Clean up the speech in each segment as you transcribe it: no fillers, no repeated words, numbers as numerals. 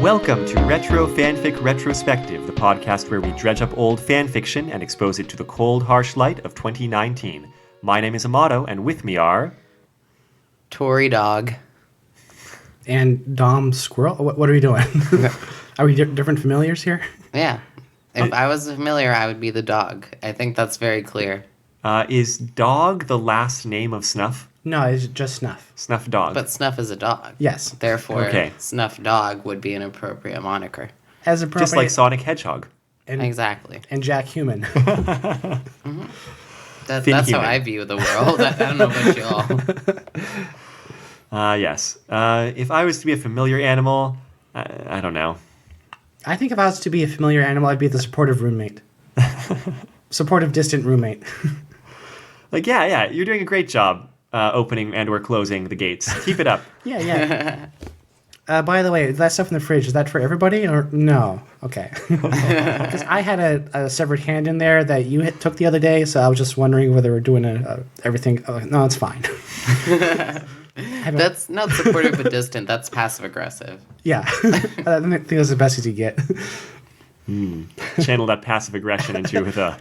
Welcome to Retro Fanfic Retrospective, the podcast where we dredge up old fanfiction and expose it to the cold, harsh light of 2019. My name is Amato, and with me are... Tory Dog. And Dom Squirrel? What are we doing? Are we different familiars here? Yeah. If I was familiar, I would be the dog. I think that's very clear. Is Dog the last name of Snuff? No, it's just Snuff. Snuff Dog. But Snuff is a dog. Yes. Therefore, Okay. Snuff Dog would be an appropriate moniker. As appropriate. Just like Sonic Hedgehog. and, Exactly. And Jack Human. That's Human. how I view the world. I don't know about y'all. Yes. If I was to be a familiar animal, I don't know. I think if I was to be a familiar animal, I'd be the supportive roommate. Supportive, distant roommate. Like, yeah, you're doing a great job opening and or closing the gates. Keep it up. Yeah. By the way, that stuff in the fridge, is that for everybody or no? Okay. Because I had a severed hand in there that you took the other day, so I was just wondering whether we're doing everything. No, it's fine. That's not supportive but distant. That's passive aggressive. Yeah. I think that's the best as you get. Channel that passive aggression into the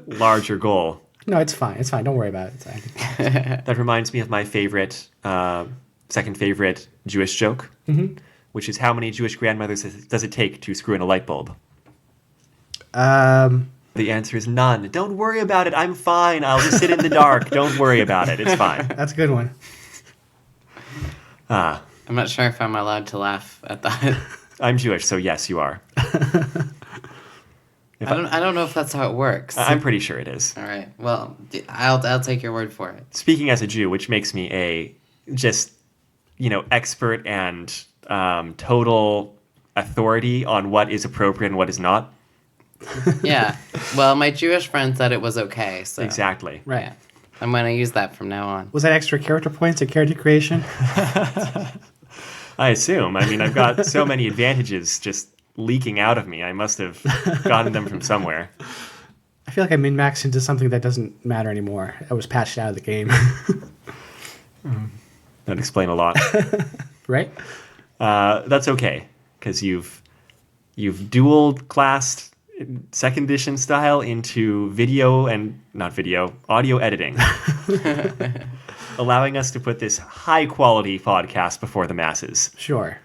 larger goal. No, it's fine. It's fine. Don't worry about it. It's fine. That reminds me of my favorite, second favorite Jewish joke, which is how many Jewish grandmothers does it take to screw in a light bulb? The answer is none. Don't worry about it. I'm fine. I'll just sit in the dark. Don't worry about it. It's fine. That's a good one. I'm not sure if I'm allowed to laugh at that. I'm Jewish, so yes, you are. I don't know if that's how it works. I'm pretty sure it is. All right. Well, I'll take your word for it. Speaking as a Jew, which makes me a just, expert and total authority on what is appropriate and what is not. Yeah. Well, my Jewish friend said it was okay. So Exactly. Right. yeah. I'm going to use that from now on. Was that extra character points at character creation? I assume. I mean, I've got so many advantages just leaking out of me. I must have gotten them from somewhere. I feel like I min-maxed into something that doesn't matter anymore. I was patched out of the game. That'd explain a lot. Right? That's okay, because you've dual-classed second edition style into audio editing, allowing us to put this high-quality podcast before the masses. Sure.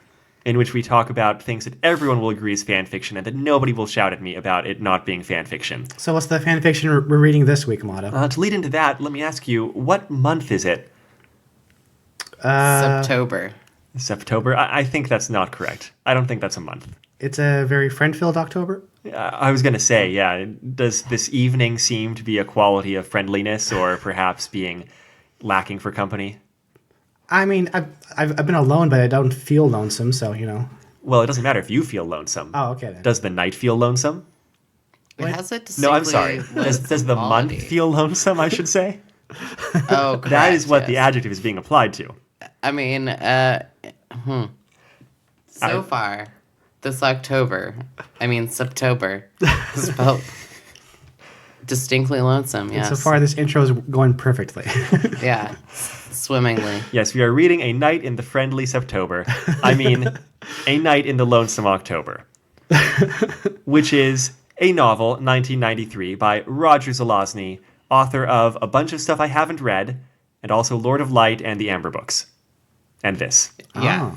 In which we talk about things that everyone will agree is fan fiction and that nobody will shout at me about it not being fan fiction. So what's the fan fiction we're reading this week, Amato? To lead into that, let me ask you, what month is it? September. September? I think that's not correct. I don't think that's a month. It's a very friend-filled October? I was going to say, yeah, does this evening seem to be a quality of friendliness or perhaps being lacking for company? I mean, I've been alone, but I don't feel lonesome, so, Well, it doesn't matter if you feel lonesome. Oh, okay then. Does the night feel lonesome? It has it No, I'm sorry. distinctly Does the month quality. feel lonesome, I should say? Oh, correct, That is what yes. the adjective is being applied to. I mean, so far, this September, is spelled distinctly lonesome, yes. So far, this intro is going perfectly. Yeah, swimmingly. Yes, we are reading A Night in the Friendly September. I mean, A Night in the Lonesome October. Which is a novel, 1993, by Roger Zelazny, author of a bunch of stuff I haven't read, and also Lord of Light and the Amber books. And this. Yeah.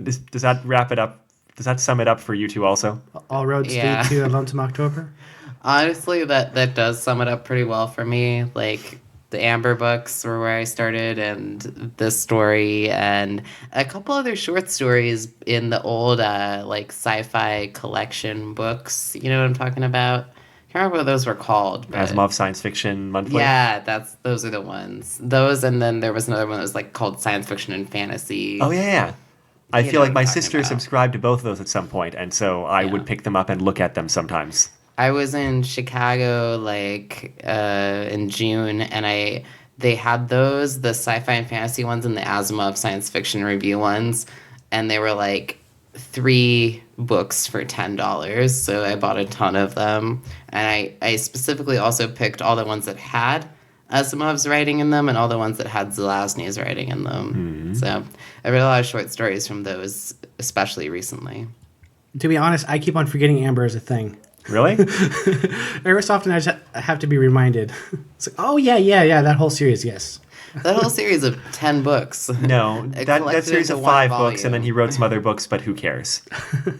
Does that wrap it up? Does that sum it up for you two also? All roads Yeah. lead to a Lonesome October? Honestly, that does sum it up pretty well for me. Like, the Amber books were where I started, and this story, and a couple other short stories in the old, sci-fi collection books. You know what I'm talking about? I can't remember what those were called. But Asimov Science Fiction Monthly? yeah, those are the ones. Those, and then there was another one that was, called Science Fiction and Fantasy. Oh, yeah. I You feel know like what my I'm talking sister about. subscribed to both of those at some point, and so I would pick them up and look at them sometimes. I was in Chicago in June, and they had those, the sci-fi and fantasy ones, and the Asimov science fiction review ones, and they were 3 books for $10. So I bought a ton of them, and I specifically also picked all the ones that had Asimov's writing in them and all the ones that had Zelazny's writing in them. So I read a lot of short stories from those, especially recently. To be honest, I keep on forgetting Amber is a thing. Really? Every so often, I just have to be reminded. It's like, oh, yeah, that whole series, yes. That whole series of 10 books. No, that collected series into of one 5 books, and then volume. he wrote some other books, but who cares?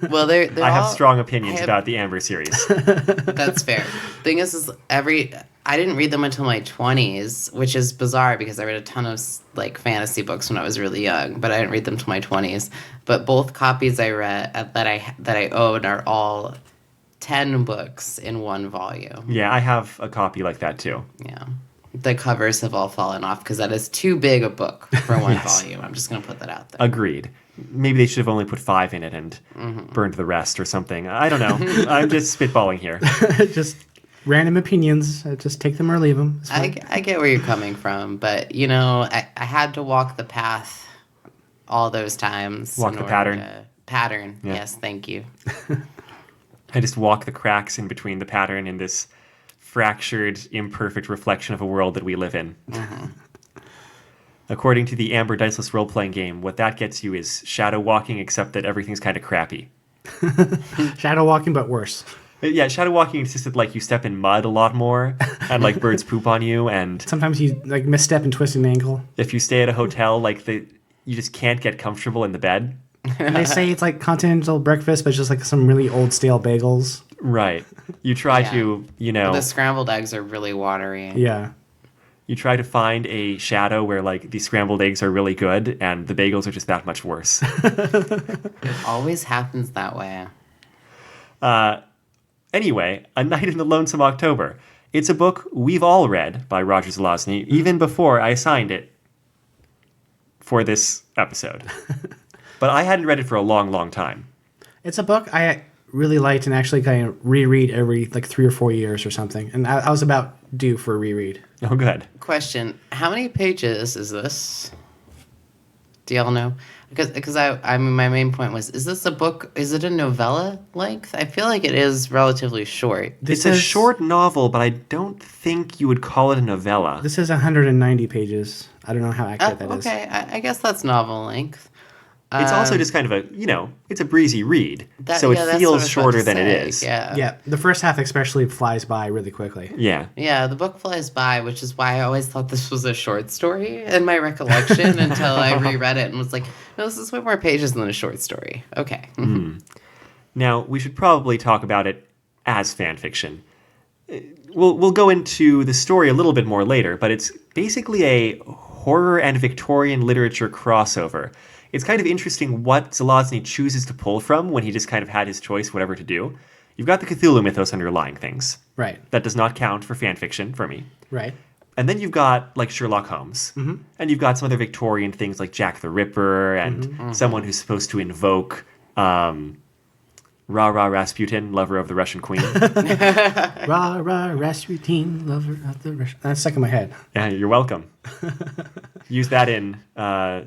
Well, they're I have all- strong opinions I have- about the Amber series. That's fair. Thing is I didn't read them until my 20s, which is bizarre because I read a ton of like fantasy books when I was really young, but I didn't read them till my 20s. But both copies I read that I own are all 10 books in one volume. Yeah, I have a copy like that too. Yeah. The covers have all fallen off because that is too big a book for one Yes. volume. I'm just going to put that out there. Agreed. Maybe they should have only put 5 in it and burned the rest or something. I don't know. I'm just spitballing here. Just random opinions. Just take them or leave them. I get where you're coming from, but, you know, I had to walk the path all those times. Walk in the order pattern. Pattern, Yeah. yes, thank you. I just walk the cracks in between the pattern in this fractured, imperfect reflection of a world that we live in. According to the Amber Diceless role-playing game, what that gets you is shadow walking, except that everything's kind of crappy. Shadow walking, but worse. Yeah, shadow walking insisted like you step in mud a lot more, and like birds poop on you, and Sometimes you like misstep and twist an ankle. if you stay at a hotel, like you just can't get comfortable in the bed. And they say it's like continental breakfast, but it's just like some really old stale bagels. Right. You try Yeah. to, The scrambled eggs are really watery. Yeah. you try to find a shadow where like the scrambled eggs are really good and the bagels are just that much worse. It always happens that way. Anyway, A Night in the Lonesome October. It's a book we've all read by Roger Zelazny, even before I signed it for this episode. But I hadn't read it for a long, long time. It's a book I really liked and actually kind of reread every like 3 or 4 years or something. And I was about due for a reread. Oh, good. Question: how many pages is this? Do y'all know? Because I mean, my main point was: is this a book? Is it a novella length? I feel like it is relatively short. It's a short novel, but I don't think you would call it a novella. This is 190 pages. I don't know how accurate that is. Okay, I guess that's novel length. It's also just kind of a, it's a breezy read. So it that's what I feels was about shorter to than it say, is. Yeah. Yeah, the first half especially flies by really quickly. Yeah. Yeah, the book flies by, which is why I always thought this was a short story in my recollection until I reread it and was like, no, this is way more pages than a short story. Okay. Now, we should probably talk about it as fan fiction. We'll go into the story a little bit more later, but it's basically a horror and Victorian literature crossover. It's kind of interesting what Zelazny chooses to pull from when he just kind of had his choice, whatever to do. You've got the Cthulhu Mythos underlying things. Right, That does not count for fan fiction for me. right. And then you've got, like, Sherlock Holmes. Mm-hmm. And you've got some other Victorian things like Jack the Ripper and someone who's supposed to invoke Ra-Ra Rasputin, lover of the Russian queen. Rah, rah, Rasputin, lover of the Russian. That's stuck in my head. Yeah, you're welcome. Use that in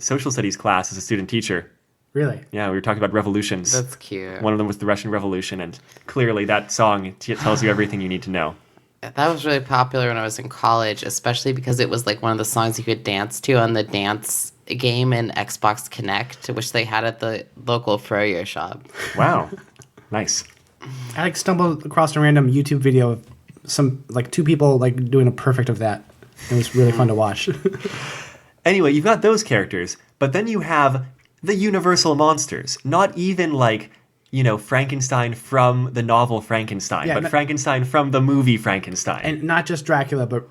social studies class as a student teacher. Really? Yeah, we were talking about revolutions. That's cute. One of them was the Russian Revolution, and clearly that song tells you everything you need to know. That was really popular when I was in college, especially because it was like one of the songs you could dance to on the dance game in Xbox Connect, which they had at the local furrier shop. Wow. Nice. I like stumbled across a random YouTube video of some like 2 people like doing a perfect of that. It was really fun to watch. Anyway, you've got those characters, but then you have the universal monsters. Not even like, Frankenstein from the novel Frankenstein, Yeah, but no- Frankenstein from the movie Frankenstein. And not just Dracula, but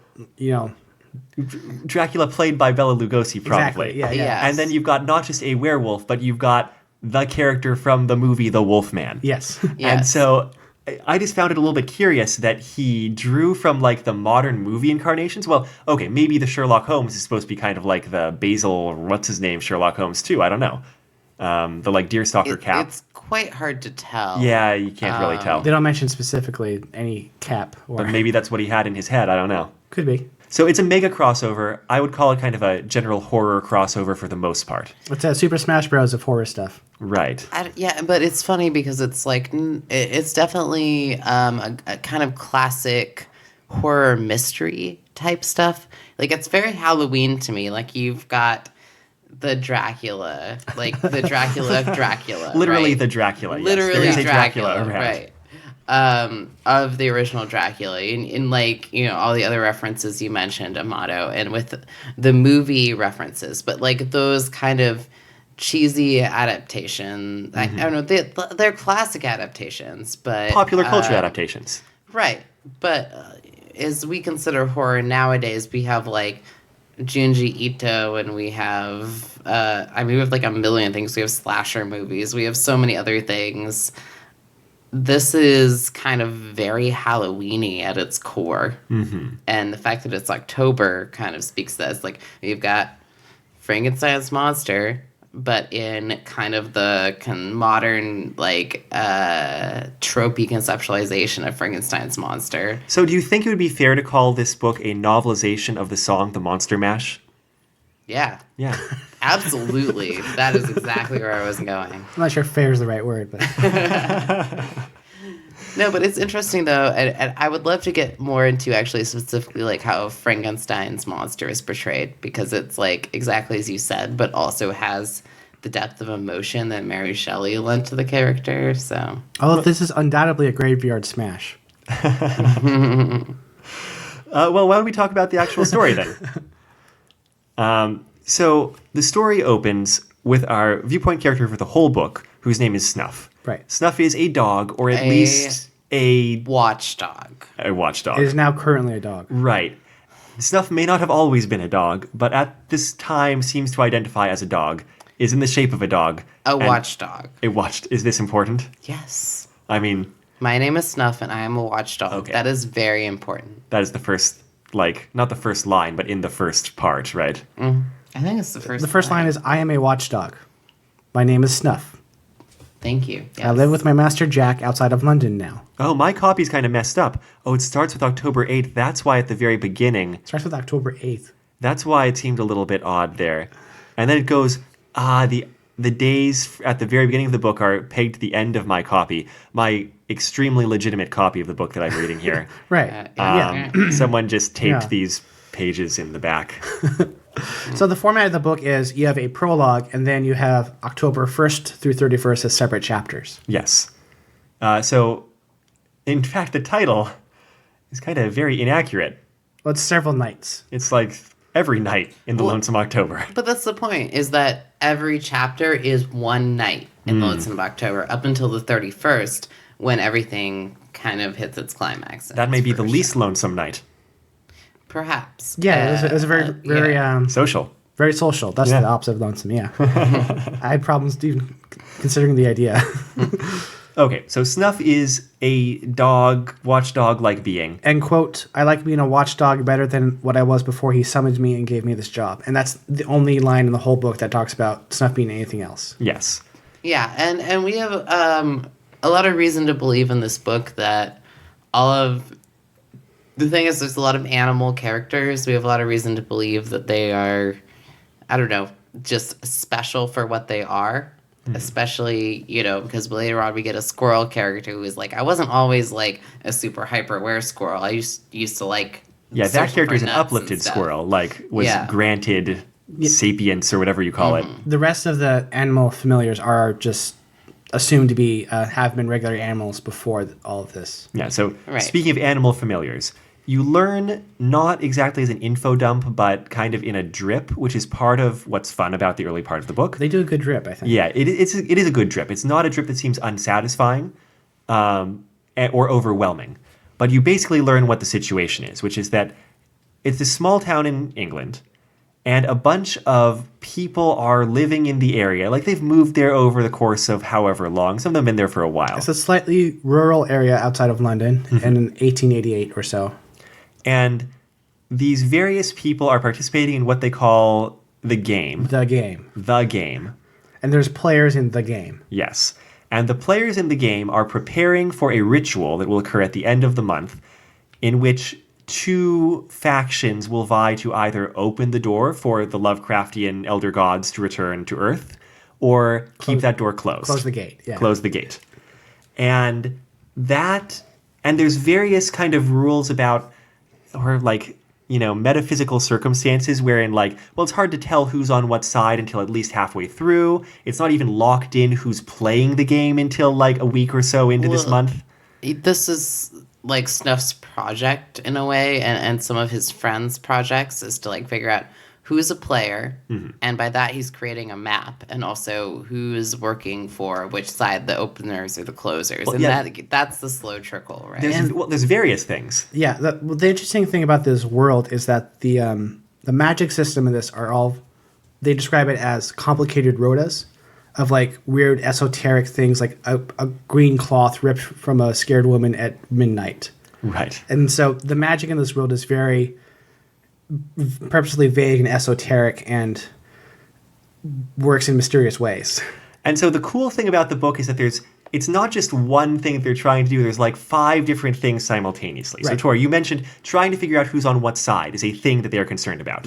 Dracula played by Bela Lugosi, probably. exactly. Yeah. Yes. And then you've got not just a werewolf, but you've got the character from the movie The Wolfman. Yes. And Yes. so I just found it a little bit curious that he drew from like the modern movie incarnations. Well, okay, maybe the Sherlock Holmes is supposed to be kind of like the Basil, what's his name, Sherlock Holmes too. I don't know. The like deerstalker cap. It's quite hard to tell. Yeah, you can't really tell. They don't mention specifically any cap or But maybe that's what he had in his head. I don't know. could be. So it's a mega crossover. I would call it kind of a general horror crossover for the most part. It's a Super Smash Bros. Of horror stuff. Right. Yeah, but it's funny because it's like it's definitely a kind of classic horror mystery type stuff. Like, it's very Halloween to me. Like, you've got the Dracula, like the Dracula of Dracula. Literally right? the Dracula. Literally yes. There is a Dracula, around. right? Of the original Dracula, in like, you know, all the other references you mentioned, Amato, and with the movie references, but like those kind of cheesy adaptations. I don't know, they're classic adaptations, but Popular culture adaptations. right? But as we consider horror nowadays, we have like Junji Ito, and we have we have like a million things. We have slasher movies. We have so many other things. This is kind of very Halloween-y at its core. And the fact that it's October kind of speaks to that. It's like, you've got Frankenstein's monster, but in kind of the modern, like, tropey conceptualization of Frankenstein's monster. So do you think it would be fair to call this book a novelization of the song The Monster Mash? Yeah. Yeah. Absolutely. That is exactly where I was going. I'm not sure if fair is the right word, but No, but it's interesting, though, and I would love to get more into actually specifically like how Frankenstein's monster is portrayed, because it's like exactly as you said, but also has the depth of emotion that Mary Shelley lent to the character. So, this is undoubtedly a graveyard smash. Well, why don't we talk about the actual story then? So the story opens with our viewpoint character for the whole book, whose name is Snuff. Right. Snuff is a dog, or at least a watchdog. It is now currently a dog. Right. Snuff may not have always been a dog, but at this time seems to identify as a dog, is in the shape of a dog. A watchdog. Is this important? Yes. I mean... My name is Snuff, and I am a watchdog. Okay. That is very important. That is the first, like, not the first line, but in the first part, right? I think it's the first. The first line is, I am a watchdog. My name is Snuff. Thank you. Yes. I live with my master Jack outside of London now. Oh, my copy's kind of messed up. Oh, it starts with October 8th. That's why at the very beginning... It starts with October 8th. That's why it seemed a little bit odd there. And then it goes, the days at the very beginning of the book are pegged to the end of my copy. My extremely legitimate copy of the book that I'm reading here. Right. Someone just taped Yeah. these pages in the back. So the format of the book is you have a prologue, and then you have October 1st through 31st as separate chapters. Yes. So, in fact, the title is kind of very inaccurate. Well, it's several nights. It's like every night in the Lonesome October. But that's the point, is that every chapter is one night in Lonesome October, up until the 31st, when everything kind of hits its climax. That may be the least lonesome night. Perhaps. Yeah, it was a very Social. very social. That's Yeah. the opposite of lonesome, yeah. I had problems even considering the idea. Okay, so Snuff is a dog, watchdog-like being. And quote, I like being a watchdog better than what I was before he summoned me and gave me this job. And that's the only line in the whole book that talks about Snuff being anything else. Yes. Yeah, and we have a lot of reason to believe in this book that all of... The thing is, there's a lot of animal characters. We have a lot of reason to believe that they are, I don't know, just special for what they are. Especially, you know, because later on we get a squirrel character who is like, I wasn't always like a super hyper aware squirrel. I used to like... Yeah, that searching character is for an nuts and uplifted stuff. squirrel, like, was Yeah. granted sapience or whatever you call it. The rest of the animal familiars are just assumed to be have been regular animals before all of this. Yeah, so Right. speaking of animal familiars, you learn not exactly as an info dump, but kind of in a drip, which is part of what's fun about the early part of the book. They do a good drip, I think. Yeah, it is a good drip. It's not a drip that seems unsatisfying or overwhelming. But you basically learn what the situation is, which is that it's a small town in England, and a bunch of people are living in the area. Like, they've moved there over the course of however long. Some of them have been there for a while. It's a slightly rural area outside of London in 1888 or so. And these various people are participating in what they call the game. The game. The game. And there's players in the game. Yes. And the players in the game are preparing for a ritual that will occur at the end of the month, in which two factions will vie to either open the door for the Lovecraftian elder gods to return to Earth, or keep that door closed. Close the gate, yeah. Close the gate. And there's various kind of rules about, or like metaphysical circumstances wherein like, well, it's hard to tell who's on what side until at least halfway through. It's not even locked in who's playing the game until like a week or so into this month. This is like Snuff's project in a way, and some of his friends' projects is to like figure out who's a player, and by that he's creating a map, and also who's working for which side, the openers or the closers, that's the slow trickle, right? There's various things. Yeah, the interesting thing about this world is that the magic system in this they describe it as complicated rotas of like weird esoteric things, like a green cloth ripped from a scared woman at midnight. Right. And so the magic in this world is very purposely vague and esoteric and works in mysterious ways. And so the cool thing about the book is that it's not just one thing that they're trying to do. There's like 5 different things simultaneously. Right. So Tori, you mentioned trying to figure out who's on what side is a thing that they're concerned about.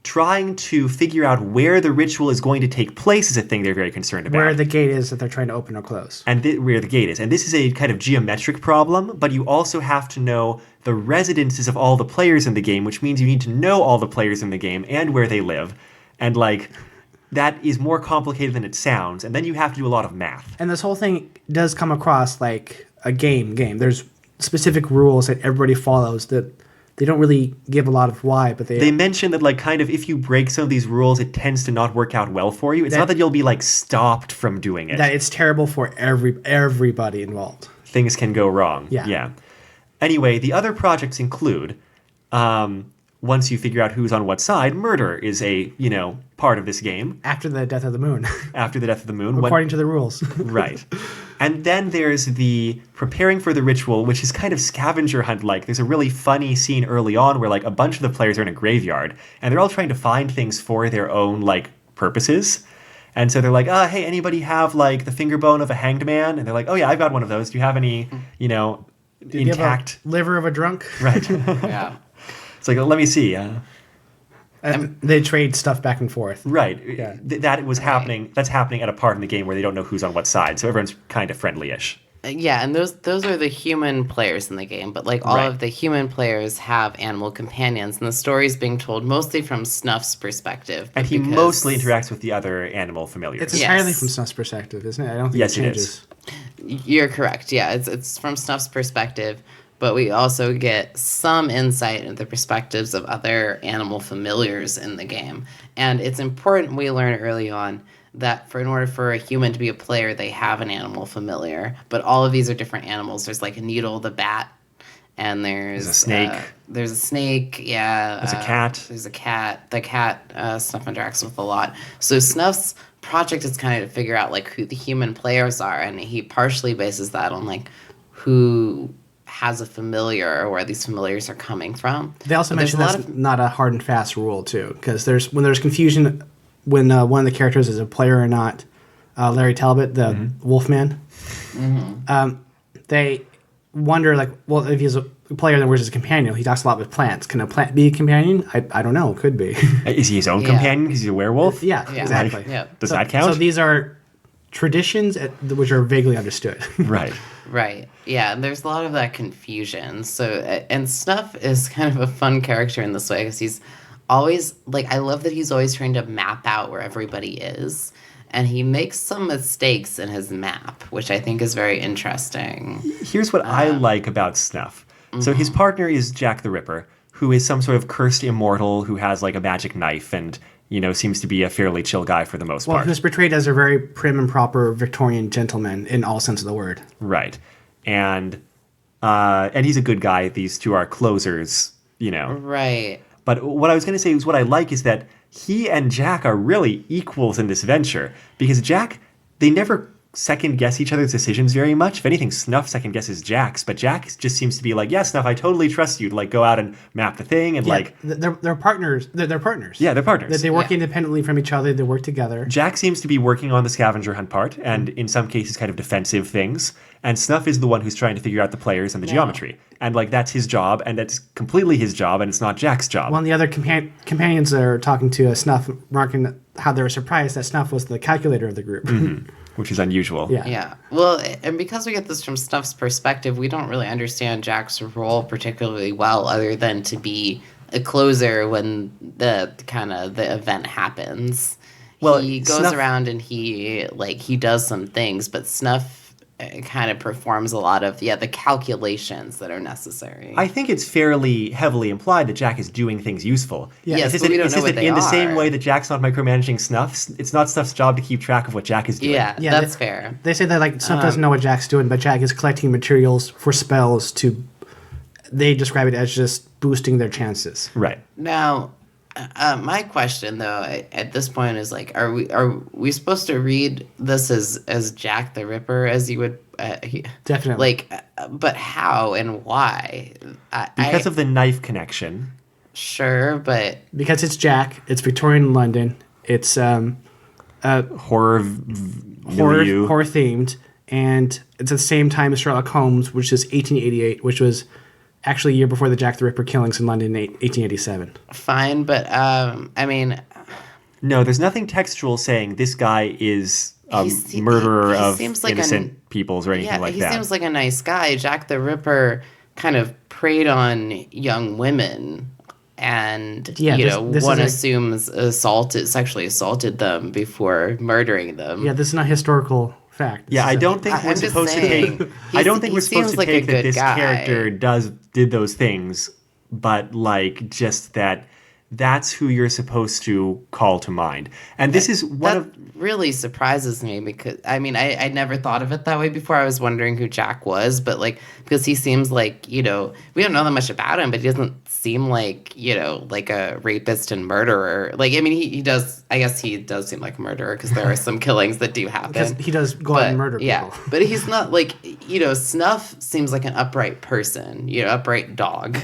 Trying to figure out where the ritual is going to take place is a thing they're very concerned about. Where the gate is that they're trying to open or close. And where the gate is. And this is a kind of geometric problem, but you also have to know the residences of all the players in the game, which means you need to know all the players in the game and where they live. And like, that is more complicated than it sounds. And then you have to do a lot of math. And this whole thing does come across like a game. There's specific rules that everybody follows that they don't really give a lot of why, but they mention that like kind of if you break some of these rules, it tends to not work out well for you. It's not that you'll be like stopped from doing it. That it's terrible for everybody involved. Things can go wrong. Yeah. Anyway, the other projects include, once you figure out who's on what side, murder is a, part of this game. After the death of the moon. After the death of the moon. According to the rules. Right. And then there's the preparing for the ritual, which is kind of scavenger hunt-like. There's a really funny scene early on where like a bunch of the players are in a graveyard, and they're all trying to find things for their own like purposes. And so they're like, hey, anybody have like the finger bone of a hanged man? And they're like, oh yeah, I've got one of those. Do you have any, Do you intact have a liver of a drunk? Right. Yeah. It's like, let me see. They trade stuff back and forth. Right. Yeah. That was happening. That's happening at a part in the game where they don't know who's on what side. So everyone's kind of friendly-ish. Yeah, and those are the human players in the game, but like all of the human players have animal companions, and the story is being told mostly from Snuff's perspective. And he mostly interacts with the other animal familiars. It's entirely from Snuff's perspective, isn't it? I don't think it changes. It is. You're correct. Yeah, it's from Snuff's perspective, but we also get some insight into the perspectives of other animal familiars in the game. And it's important we learn early on that in order for a human to be a player, they have an animal familiar. But all of these are different animals. There's like a needle, the bat, and there's a snake. There's a snake, yeah. There's a cat. There's a cat. The cat Snuff interacts with a lot. So Snuff's project is kind of to figure out like who the human players are, and he partially bases that on like who has a familiar or where these familiars are coming from. They also mention that's not a hard and fast rule too, because when there's confusion when one of the characters is a player or not, Larry Talbot, the Wolfman, they wonder like, well, if he's a player, then where's his companion? He talks a lot with plants. Can a plant be a companion? I don't know. Could be. Is he his own companion because he's a werewolf? Yeah, exactly. Does that count? So these are traditions which are vaguely understood. Right. Right. Yeah, and there's a lot of that confusion. So, and Snuff is kind of a fun character in this way because he's always, like, I love that he's always trying to map out where everybody is. And he makes some mistakes in his map, which I think is very interesting. Here's what I like about Snuff. So his partner is Jack the Ripper, who is some sort of cursed immortal who has, like, a magic knife and, seems to be a fairly chill guy for the most part. Well, who's portrayed as a very prim and proper Victorian gentleman in all sense of the word. Right. And he's a good guy. These two are closers, Right. But what I was going to say is what I like is that he and Jack are really equals in this venture. Because Jack, they never second-guess each other's decisions very much. If anything, Snuff second-guesses Jack's. But Jack just seems to be like, yeah, Snuff, I totally trust you to, like, go out and map the thing. And, They're partners. They're partners. Yeah, they're partners. They work independently from each other. They work together. Jack seems to be working on the scavenger hunt part, and in some cases kind of defensive things. And Snuff is the one who's trying to figure out the players and the geometry. And, like, that's his job, and that's completely his job, and it's not Jack's job. Well, and the other companions are talking to Snuff, marking how they were surprised that Snuff was the calculator of the group. Which is unusual. Yeah. Well, and because we get this from Snuff's perspective, we don't really understand Jack's role particularly well, other than to be a closer when the event happens. Well, He goes Snuff- around and he does some things, but Snuff kind of performs a lot of the calculations that are necessary. I think it's fairly heavily implied that Jack is doing things useful. Yes, it's but we don't it's know just what that they in the same are. way that Jack's not micromanaging Snuff, it's not Snuff's job to keep track of what Jack is doing. Yeah, Yeah, that's fair. They say that like Snuff doesn't know what Jack's doing, but Jack is collecting materials for spells to. They describe it as just boosting their chances. Right. Now, my question though at this point is like, are we supposed to read this as Jack the Ripper, as you would Definitely. but how and why? Because of the knife connection. Sure, but Because it's Jack, it's Victorian London, it's Horror milieu. horror themed, and it's at the same time as Sherlock Holmes, which is 1888, which was actually a year before the Jack the Ripper killings in London in 1887. fine. But I mean, No, there's nothing textual saying this guy is a murderer he of seems like innocent peoples or anything like he that. seems like a nice guy. Jack the Ripper kind of preyed on young women, and Yeah, this one is assumes sexually assaulted them before murdering them. Yeah, this is not historical fact. Yeah, I don't think I'm we're just supposed to saying, take. he I don't think we're supposed seems to like a take that good this guy. character did those things, but like just that that's who you're supposed to call to mind. And this is one That of really surprises me because I mean I never thought of it that way before. I was wondering who Jack was, but like because he seems like we don't know that much about him, but he doesn't seem like like a rapist and murderer. Like I mean he does. I guess he does seem like a murderer because there are some killings that do happen. Because he does go out and murder people. But he's not like Snuff seems like an upright person, upright dog.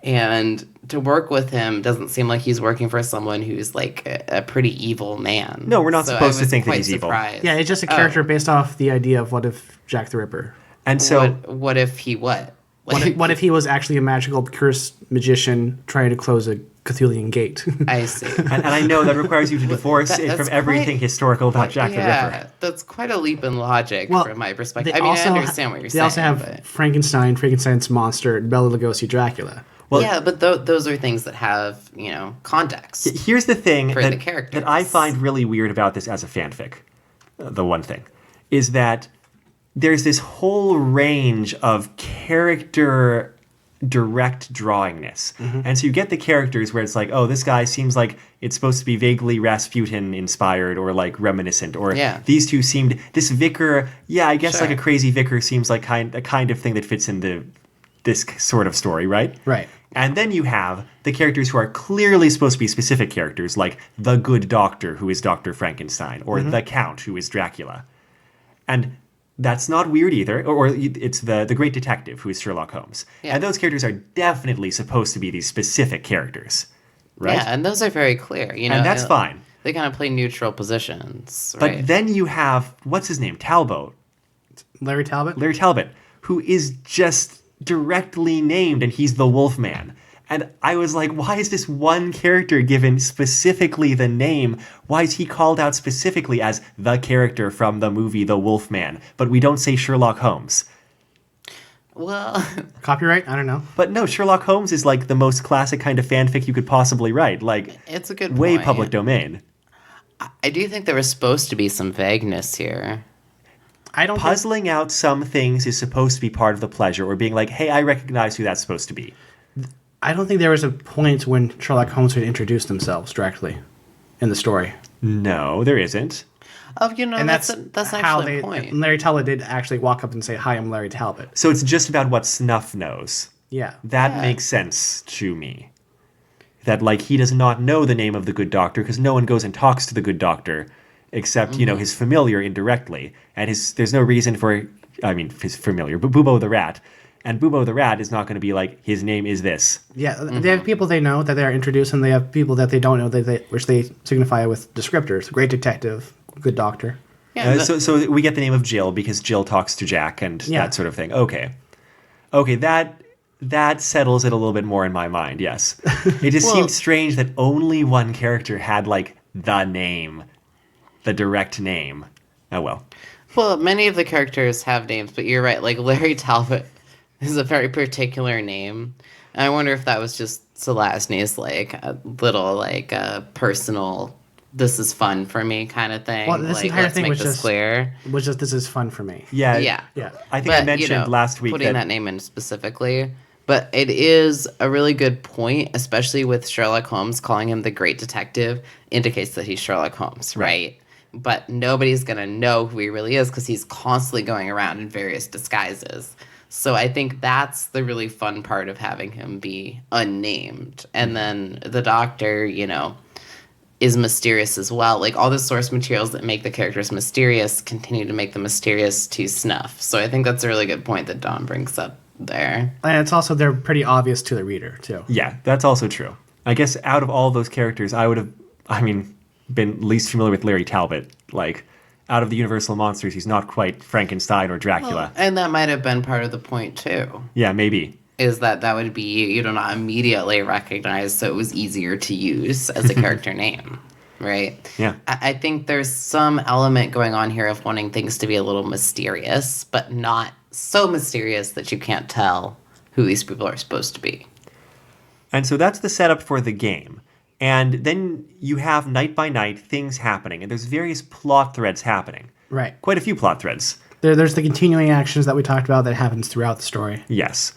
And to work with him doesn't seem like he's working for someone who's like a pretty evil man. No, we're not So supposed I to was think that quite he's evil. surprised. Yeah, it's just a character based off the idea of what if Jack the Ripper. and so What if he what? What if he was actually a magical cursed magician trying to close a Cthulhian gate? I see. and I know that requires you to divorce it that's from everything quite- historical about Jack the Ripper. Yeah, that's quite a leap in logic from my perspective. they I mean, also I understand what you're they saying. also have but... Frankenstein's monster, and Bela Lugosi Dracula. Well, yeah, but those are things that have context. Here's the thing For the that characters. I find really weird about this as a fanfic. The one thing is that there's this whole range of character direct drawingness. And so you get the characters where it's like, oh, this guy seems like it's supposed to be vaguely Rasputin inspired or like reminiscent, or these two seemed, this vicar, I guess like a crazy vicar seems like a kind of thing that fits in this sort of story, right? Right. And then you have the characters who are clearly supposed to be specific characters, like the good doctor, who is Dr. Frankenstein, or the Count, who is Dracula. And that's not weird either. Or it's the great detective, who is Sherlock Holmes. Yeah. And those characters are definitely supposed to be these specific characters, right? Yeah, and those are very clear. And that's fine. They kind of play neutral positions, But right? then you have, what's his name? Talbot. Larry Talbot? Larry Talbot, who is just directly named, and he's the Wolfman. And I was like, why is this one character given specifically the name? Why is he called out specifically as the character from the movie The Wolfman? But we don't say Sherlock Holmes. Well, Copyright? I don't know. But no, Sherlock Holmes is like the most classic kind of fanfic you could possibly write. Like, it's a good way point. public domain. I do think there was supposed to be some vagueness here. I don't think, Puzzling out some things is supposed to be part of the pleasure, or being like, hey, I recognize who that's supposed to be. I don't think there was a point when Sherlock Holmes would introduce themselves directly in the story. No, there isn't. Oh, And that's how actually a point. Larry Talbot did actually walk up and say, "Hi, I'm Larry Talbot." So it's just about what Snuff knows. Yeah. That makes sense to me. That, like, he does not know the name of the good doctor because no one goes and talks to the good doctor except, his familiar indirectly. And there's no reason for, his familiar, but Bubo the Rat. And Bubo the Rat is not going to be like, his name is this. Yeah, they have people they know that they are introduced, and they have people that they don't know, which they signify with descriptors. Great detective, good doctor. Yeah, So we get the name of Jill because Jill talks to Jack and that sort of thing. Okay, that settles it a little bit more in my mind, yes. It just seemed strange that only one character had, like, the name, the direct name. Oh, well. Well, many of the characters have names, but you're right. Like, Larry Talbot is a very particular name. And I wonder if that was just Zelazny's like a little like personal, this is fun for me kind of thing. Well, this like, entire let's thing make was this just clear. this is fun for me. Yeah. Yeah. Yeah. I think I But, mentioned last week putting that name in specifically. But it is a really good point, especially with Sherlock Holmes calling him the great detective, indicates that he's Sherlock Holmes, right? But nobody's going to know who he really is because he's constantly going around in various disguises. So I think that's the really fun part of having him be unnamed. And then the Doctor, is mysterious as well. Like, all the source materials that make the characters mysterious continue to make them mysterious to Snuff. So I think that's a really good point that Don brings up there. And it's also, they're pretty obvious to the reader, too. Yeah, that's also true. I guess out of all those characters, I would have, been least familiar with Larry Talbot. Like, out of the Universal monsters, he's not quite Frankenstein or Dracula. And that might have been part of the point, too. Yeah, maybe. Is that would be, you do not immediately recognize, so it was easier to use as a character name, right? Yeah. I think there's some element going on here of wanting things to be a little mysterious, but not so mysterious that you can't tell who these people are supposed to be. And so that's the setup for the game. And then you have night by night things happening, and there's various plot threads happening. Right. Quite a few plot threads. There's the continuing actions that we talked about that happens throughout the story. Yes.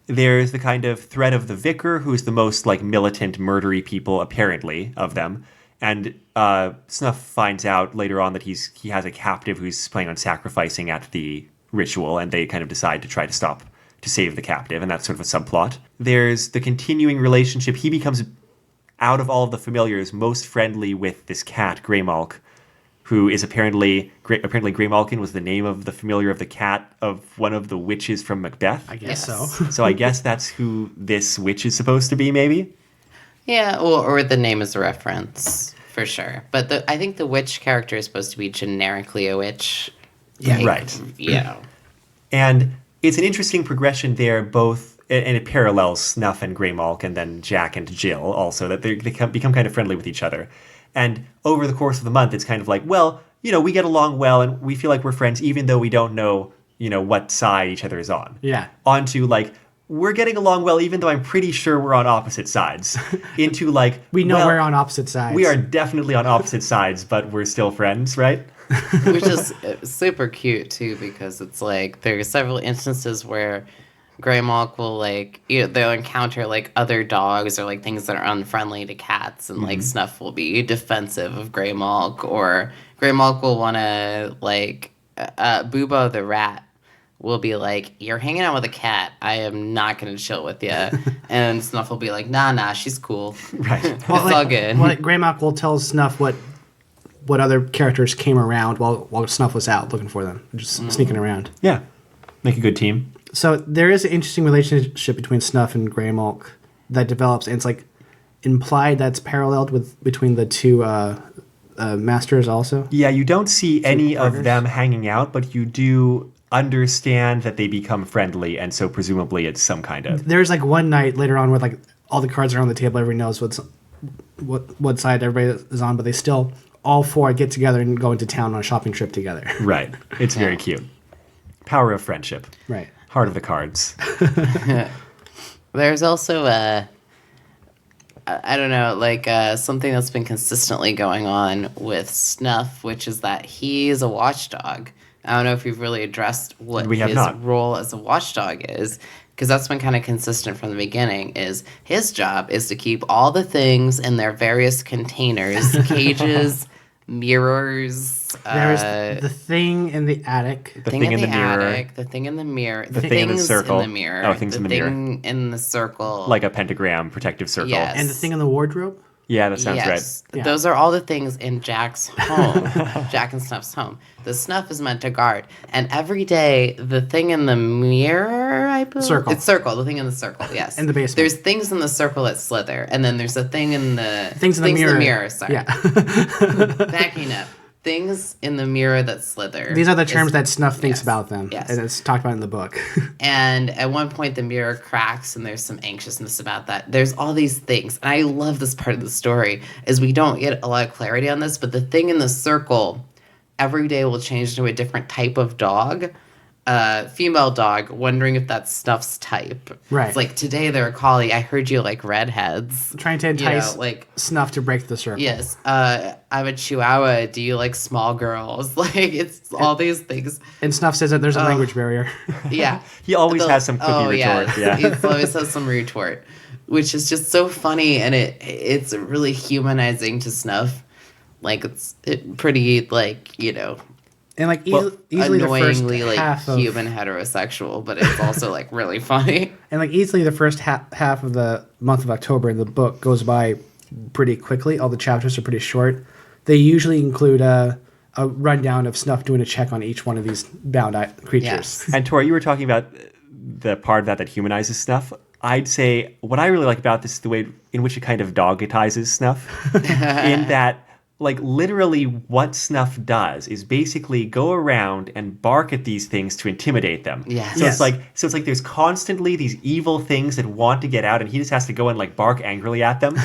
There's the kind of thread of the vicar, who's the most like militant, murdery people, apparently, of them. And Snuff finds out later on that he has a captive who's planning on sacrificing at the ritual, and they kind of decide to try to save the captive, and that's sort of a subplot. There's the continuing relationship. He becomes, out of all of the familiars, most friendly with this cat, Greymalk, who is apparently Greymalkin was the name of the familiar of the cat of one of the witches from Macbeth. I guess Yes. so. So I guess that's who this witch is supposed to be, maybe? Yeah, or the name is a reference, for sure. But I think the witch character is supposed to be generically a witch. Yeah. Right. Yeah. And it's an interesting progression there, both, and it parallels Snuff and Greymalk, and then Jack and Jill also, that they become kind of friendly with each other. And over the course of the month, it's kind of like, well, we get along well, and we feel like we're friends, even though we don't know, what side each other is on. Yeah. On to, like, we're getting along well, even though I'm pretty sure we're on opposite sides. Into, like, We know well, we're on opposite sides. we are definitely on opposite sides, but we're still friends, right? Which is super cute, too, because it's like there are several instances where Greymalk will, like, they'll encounter, like, other dogs or, like, things that are unfriendly to cats, and, like, Snuff will be defensive of Greymalk, or Greymalk will want to, like, Boobo the rat will be like, you're hanging out with a cat, I am not going to chill with you. And Snuff will be like, nah, she's cool. Right. It's all good. Well, Greymalk will tell Snuff what other characters came around while Snuff was out looking for them, just sneaking around. Yeah. Make a good team. So there is an interesting relationship between Snuff and Greymalk that develops, and it's like implied that's paralleled between the two masters also. Yeah, you don't see any partners? of them hanging out, but you do understand that they become friendly, and so presumably it's some kind of... There's like one night later on where like all the cards are on the table, everybody knows what side everybody is on, but they still all four get together and go into town on a shopping trip together. Right. It's very cute. Power of friendship. Right. Heart of the cards. There's also I don't know, like something that's been consistently going on with Snuff, which is that he's a watchdog. I don't know if you've really addressed what We have his not. role as a watchdog is, because that's been kind of consistent from the beginning. Is his job is to keep all the things in their various containers, cages, mirrors. There's the thing in the attic. The thing in the mirror. attic, the thing in the mirror, The thing in the things circle. in the mirror, Oh, things in the mirror. thing in the circle, Like a pentagram protective circle. Yes. And the thing in the wardrobe. Yeah, that sounds yes, Yeah. those are all the things in Jack's home, Jack and Snuff's home. The Snuff is meant to guard, and every day the thing in the mirror, I believe, Circle. It's circle. The thing in the circle, yes. In the basement. There's things in the circle that slither, and then there's a thing in the Things in the mirror. Sorry, Yeah. backing up. Things in the mirror that slither. These are the terms is- that Snuff thinks yes, about them. yes. And it's talked about in the book. And at one point, the mirror cracks, and there's some anxiousness about that. There's all these things, and I love this part of the story, is we don't get a lot of clarity on this, but the thing in the circle every day will change to a different type of dog. female dog, wondering if that's Snuff's type. Right. It's like, today they're a collie. I heard you like redheads. Trying to entice like, Snuff to break the circle. yes, I'm a Chihuahua. Do you like small girls? Like, it's all these things. And Snuff says that there's a language barrier. Yeah. He always has some quippy retort. Yeah. He always has some retort, which is just so funny, and it's really humanizing to Snuff. Like, it's pretty, like, And like easily the first annoyingly like half of, human heterosexual, but it's also like really funny. and like easily the first half of the month of October in the book goes by pretty quickly. All the chapters are pretty short. They usually include a rundown of Snuff doing a check on each one of these bound creatures. Yes. And Tori, you were talking about the part of that humanizes Snuff. I'd say what I really like about this is the way in which it kind of dogmatizes Snuff. In that, like, literally what Snuff does is basically go around and bark at these things to intimidate them. Yes. So Yes. it's like there's constantly these evil things that want to get out, and he just has to go and like bark angrily at them.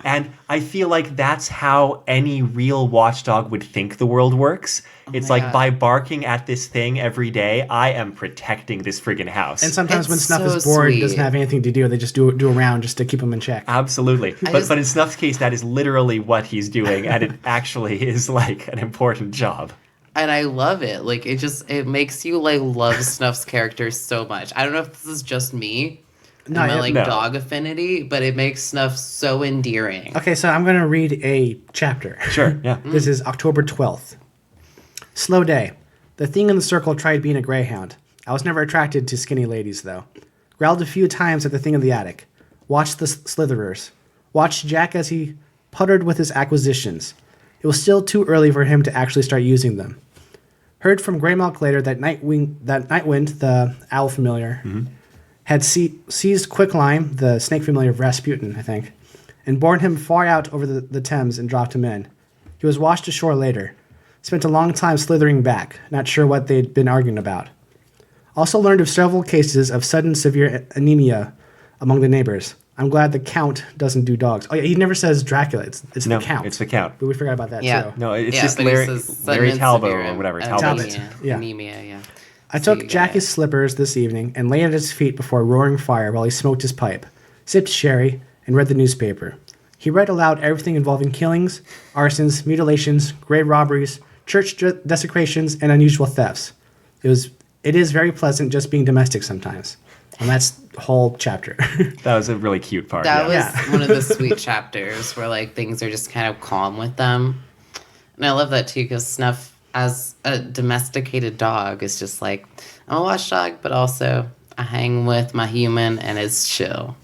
And I feel like that's how any real watchdog would think the world works. It's my like, God. by barking at this thing every day, I am protecting this friggin' house. And sometimes It's when Snuff so is bored, sweet. doesn't have anything to do, they just do a round just to keep him in check. Absolutely. just- But in Snuff's case, that is literally what he's doing, and it actually is like an important job. And I love it. Like, it makes you like love Snuff's character so much. I don't know if this is just me and my like no. dog affinity, but it makes Snuff so endearing. Okay, so I'm going to read a chapter. Sure, yeah. This is October 12th. Slow day. The thing in the circle tried being a greyhound. I was never attracted to skinny ladies, though. Growled a few times at the thing in the attic. Watched the slitherers. Watched Jack as he puttered with his acquisitions. It was still too early for him to actually start using them. Heard from Greymalk later that Nightwind, the owl familiar, had seized Quicklime, the snake familiar of Rasputin, I think, and borne him far out over the Thames and dropped him in. He was washed ashore later. Spent a long time slithering back, not sure what they'd been arguing about. Also learned of several cases of sudden severe anemia among the neighbors. I'm glad the Count doesn't do dogs. Oh yeah, he never says Dracula. It's No, the Count. it's the Count. But we forgot about that Yeah. too. No, it's Yeah, just but he Larry, says sudden Larry and Talbot severe or whatever. anemia. Talbot. Yeah. Anemia, yeah. I So took you Jackie's got slippers this evening and lay at his feet before a roaring fire while he smoked his pipe, sipped sherry, and read the newspaper. He read aloud everything involving killings, arsons, mutilations, grave robberies, church desecrations, and unusual thefts. It is very pleasant just being domestic sometimes. And that's the whole chapter. That was a really cute part. That yeah. was one of the sweet chapters where like things are just kind of calm with them. And I love that too because Snuff, as a domesticated dog, is just like, I'm a watchdog, but also I hang with my human and it's chill.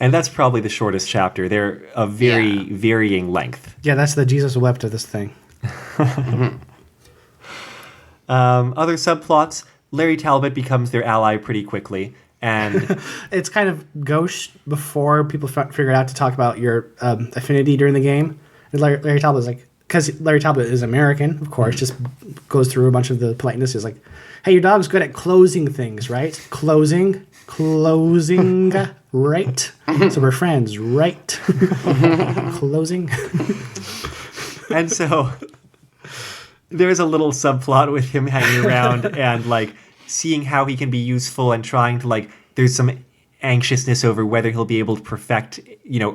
And that's probably the shortest chapter. They're of very varying length. Yeah, that's the Jesus wept of this thing. Other subplots, Larry Talbot becomes their ally pretty quickly. And It's kind of gauche before people figure out to talk about your affinity during the game. And Larry Talbot is like, because Larry Talbot is American, of course, just goes through a bunch of the politeness. He's like, hey, your dog's good at closing things, right? Closing, right? So we're friends, right? Closing. and so there's a little subplot with him hanging around and like seeing how he can be useful and trying to like there's some anxiousness over whether he'll be able to perfect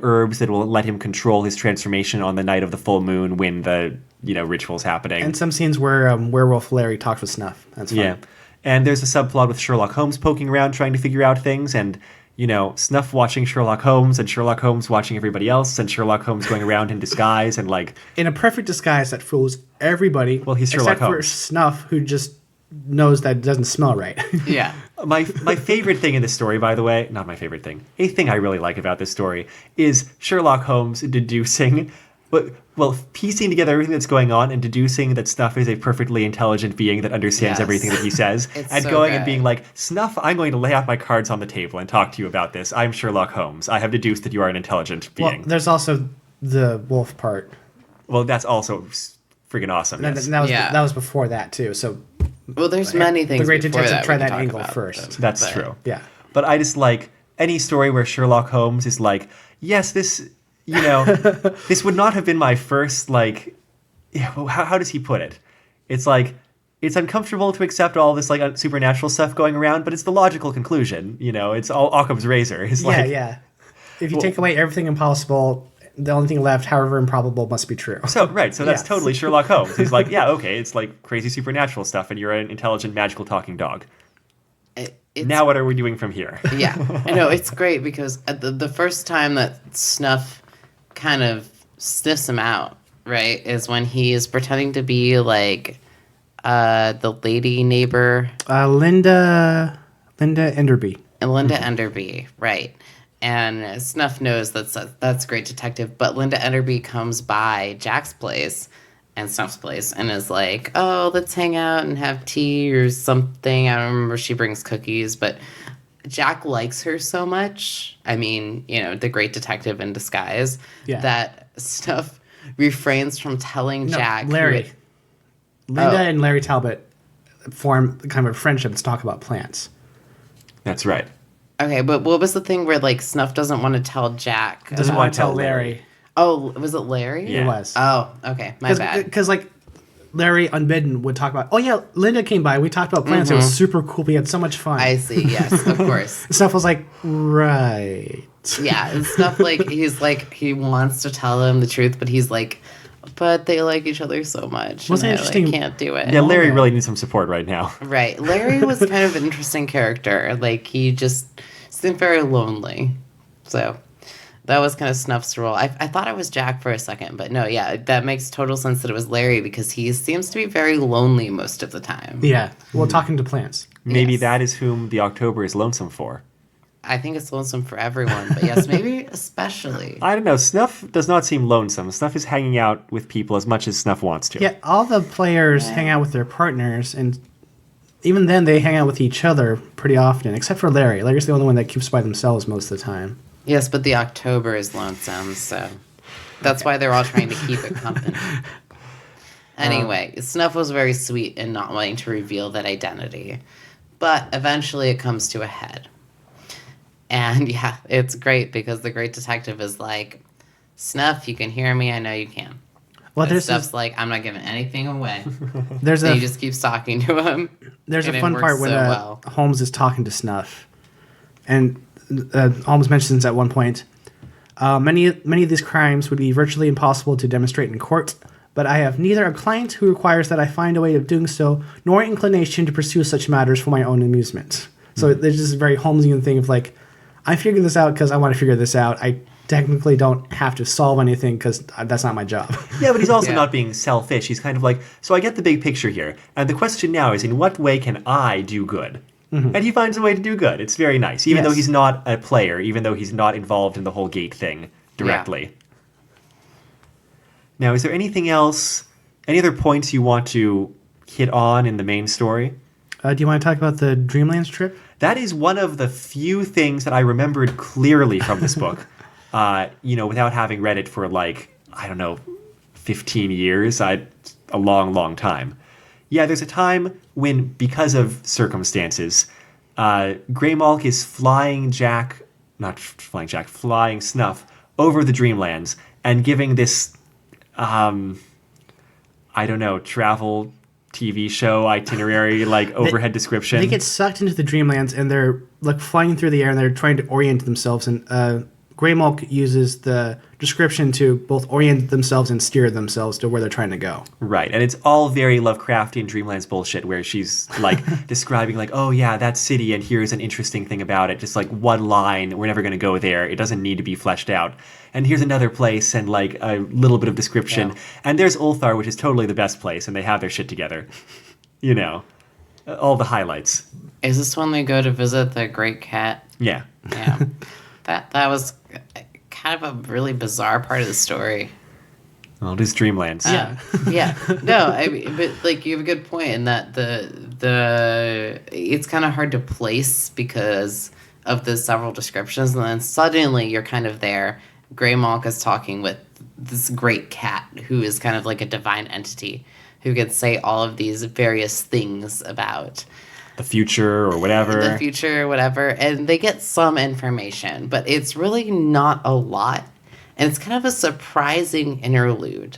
herbs that will let him control his transformation on the night of the full moon when the ritual's happening. And some scenes where Werewolf Larry talks with Snuff. That's fun. Yeah. And there's a subplot with Sherlock Holmes poking around trying to figure out things, and Snuff watching Sherlock Holmes and Sherlock Holmes watching everybody else, and Sherlock Holmes going around in disguise and like In a perfect disguise that fools everybody. Well, he's Sherlock except for Holmes. Snuff, who just knows that it doesn't smell right. Yeah. My favorite thing in this story, by the way, not my favorite thing, a thing I really like about this story is Sherlock Holmes deducing, piecing together everything that's going on and deducing that Snuff is a perfectly intelligent being that understands Yes. everything that he says, It's and so going and good. being like, Snuff, I'm going to lay out my cards on the table and talk to you about this. I'm Sherlock Holmes. I have deduced that you are an intelligent Well, being. there's also the wolf part. Well, that's also friggin' awesome. And Yes. that was before that, too. So Well, there's many things. the great before detective that tried we can that talk angle about, first. That's but- true. yeah. But I just like any story where Sherlock Holmes is like, yes, this, this would not have been my first, like, how does he put it? It's like, it's uncomfortable to accept all this like supernatural stuff going around, but it's the logical conclusion. It's all Occam's razor. It's like, Yeah. If you take away everything impossible, the only thing left, however improbable, must be true. So that's Yes. totally Sherlock Holmes. He's like, yeah, okay, it's like crazy supernatural stuff, and you're an intelligent, magical talking dog. Now what are we doing from here? Yeah, I know, it's great because the first time that Snuff kind of sniffs him out, right, is when he is pretending to be like the lady neighbor. Linda Enderby. And Linda Enderby, right. And Snuff knows that's great detective, but Linda Enderby comes by Jack's place and Snuff's place and is like, oh, let's hang out and have tea or something. I don't remember, she brings cookies, but Jack likes her so much. I mean, the great detective in disguise, that Snuff refrains from telling Jack. Larry. Linda and Larry Talbot form kind of a friendship to talk about plants. That's right. Okay, but what was the thing where, like, Snuff doesn't want to tell Jack? Doesn't want to tell Larry. Oh, was it Larry? Yeah. It was. Oh, okay, my bad. Because, like, Larry, unbidden, would talk about, oh, yeah, Linda came by. We talked about plants. It was super cool. We had so much fun. I see, yes, of course. Snuff was like, right. Yeah, and Snuff, like, he wants to tell him the truth, but he's like, but they like each other so much. Wasn't and interesting. I can't do it. Yeah, Larry really needs some support right now. Right. Larry was kind of an interesting character. Like, he just seemed very lonely. So that was kind of Snuff's role. I thought it was Jack for a second, but no, yeah, that makes total sense that it was Larry because he seems to be very lonely most of the time. Yeah. Well, talking to plants. Maybe Yes. that is whom the October is lonesome for. I think it's lonesome for everyone, but yes, maybe especially. I don't know. Snuff does not seem lonesome. Snuff is hanging out with people as much as Snuff wants to. Yeah, all the players hang out with their partners, and even then they hang out with each other pretty often, except for Larry. Larry's the only one that keeps by themselves most of the time. Yes, but the October is lonesome, so that's why they're all trying to keep it company. Anyway, Snuff was very sweet in not wanting to reveal that identity, but eventually it comes to a head. And yeah, it's great because the great detective is like, Snuff, you can hear me, I know you can. Well, And there's Snuff's like, I'm not giving anything away. there's And a he just keeps talking to him. there's and a it fun works part when so well. Holmes is talking to Snuff, and Holmes mentions at one point, many of these crimes would be virtually impossible to demonstrate in court, but I have neither a client who requires that I find a way of doing so, nor inclination to pursue such matters for my own amusement. So there's this very Holmesian thing of like, I figured this out because I want to figure this out. I technically don't have to solve anything because that's not my job. Yeah, but he's also Yeah. not being selfish. He's kind of like, so I get the big picture here. And the question now is, in what way can I do good? And he finds a way to do good. It's very nice, even though Yes. he's not a player, even though he's not involved in the whole gate thing directly. Now, is there anything else, any other points you want to hit on in the main story? Do you want to talk about the Dreamlands trip? That is one of the few things that I remembered clearly from this book. Without having read it for 15 years, a long, long time. Yeah, there's a time when, because of circumstances, Greymalk is flying Snuff over the Dreamlands and giving this, travel TV show itinerary, overhead description. They get sucked into the Dreamlands and they're like flying through the air and they're trying to orient themselves. And Greymalk uses the description to both orient themselves and steer themselves to where they're trying to go. Right, and it's all very Lovecraftian Dreamlands bullshit where she's describing oh yeah, that city and here's an interesting thing about it. Just one line, we're never going to go there. It doesn't need to be fleshed out. And here's another place and a little bit of description. Yeah. And there's Ulthar, which is totally the best place, and they have their shit together. All the highlights. Is this when they go to visit the great cat? Yeah. Yeah. That was kind of a really bizarre part of the story. Well, it is Dreamlands. Yeah. No, I mean, but you have a good point in that the it's kind of hard to place because of the several descriptions, and then suddenly you're kind of there. Greymalk is talking with this great cat who is kind of like a divine entity who can say all of these various things about The future or whatever. the future, whatever, and they get some information, but it's really not a lot, and it's kind of a surprising interlude.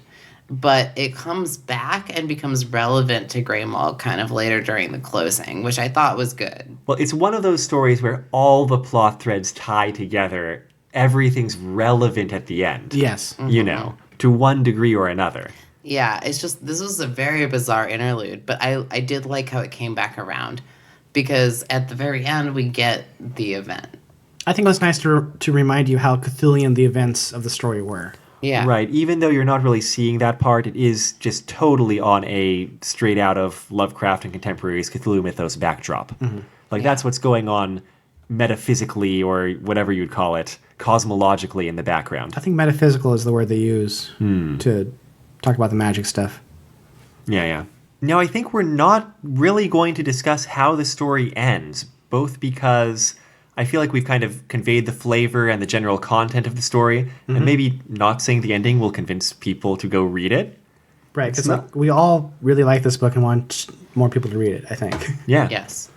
but it comes back and becomes relevant to Greymold kind of later during the closing, which I thought was good. Well, it's one of those stories where all the plot threads tie together. Everything's relevant at the end. Yes. You know, to one degree or another. Yeah, it's just, this was a very bizarre interlude, but I did like how it came back around, because at the very end we get the event. I think it was nice to remind you how Cthulhian the events of the story were. Yeah. Right. Even though you're not really seeing that part, it is just totally on a straight out of Lovecraft and contemporaries Cthulhu Mythos backdrop. Like, that's what's going on metaphysically, or whatever you'd call it, cosmologically in the background. I think metaphysical is the word they use to talk about the magic stuff. Yeah. Now, I think we're not really going to discuss how the story ends, both because I feel like we've kind of conveyed the flavor and the general content of the story, and maybe not saying the ending will convince people to go read it. Right, It's because we all really like this book and want more people to read it, I think. Yeah. Yes.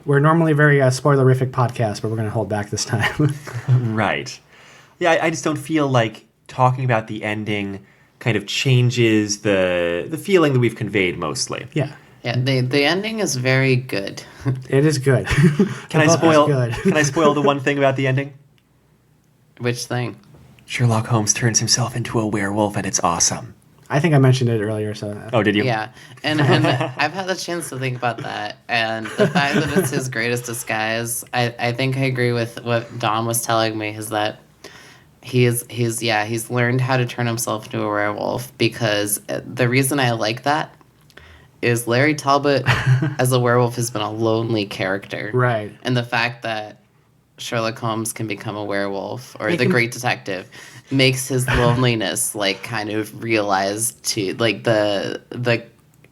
We're normally a very spoilerific podcast, but we're going to hold back this time. Right. Yeah, I just don't feel like talking about the ending kind of changes the feeling that we've conveyed mostly. Yeah, Yeah, the ending is very good. it is good. Can I The book is spoil? good. Can I spoil the one thing about the ending? Which thing? Sherlock Holmes turns himself into a werewolf, and it's awesome. I think I mentioned it earlier, so... Oh, did you? Yeah, and I've had the chance to think about that, and the fact that it's his greatest disguise, I think I agree with what Dom was telling me, is that he's learned how to turn himself into a werewolf, because the reason I like that is Larry Talbot as a werewolf has been a lonely character. Right. And the fact that Sherlock Holmes can become a werewolf, or He the can- great detective, makes his loneliness like kind of realized to like the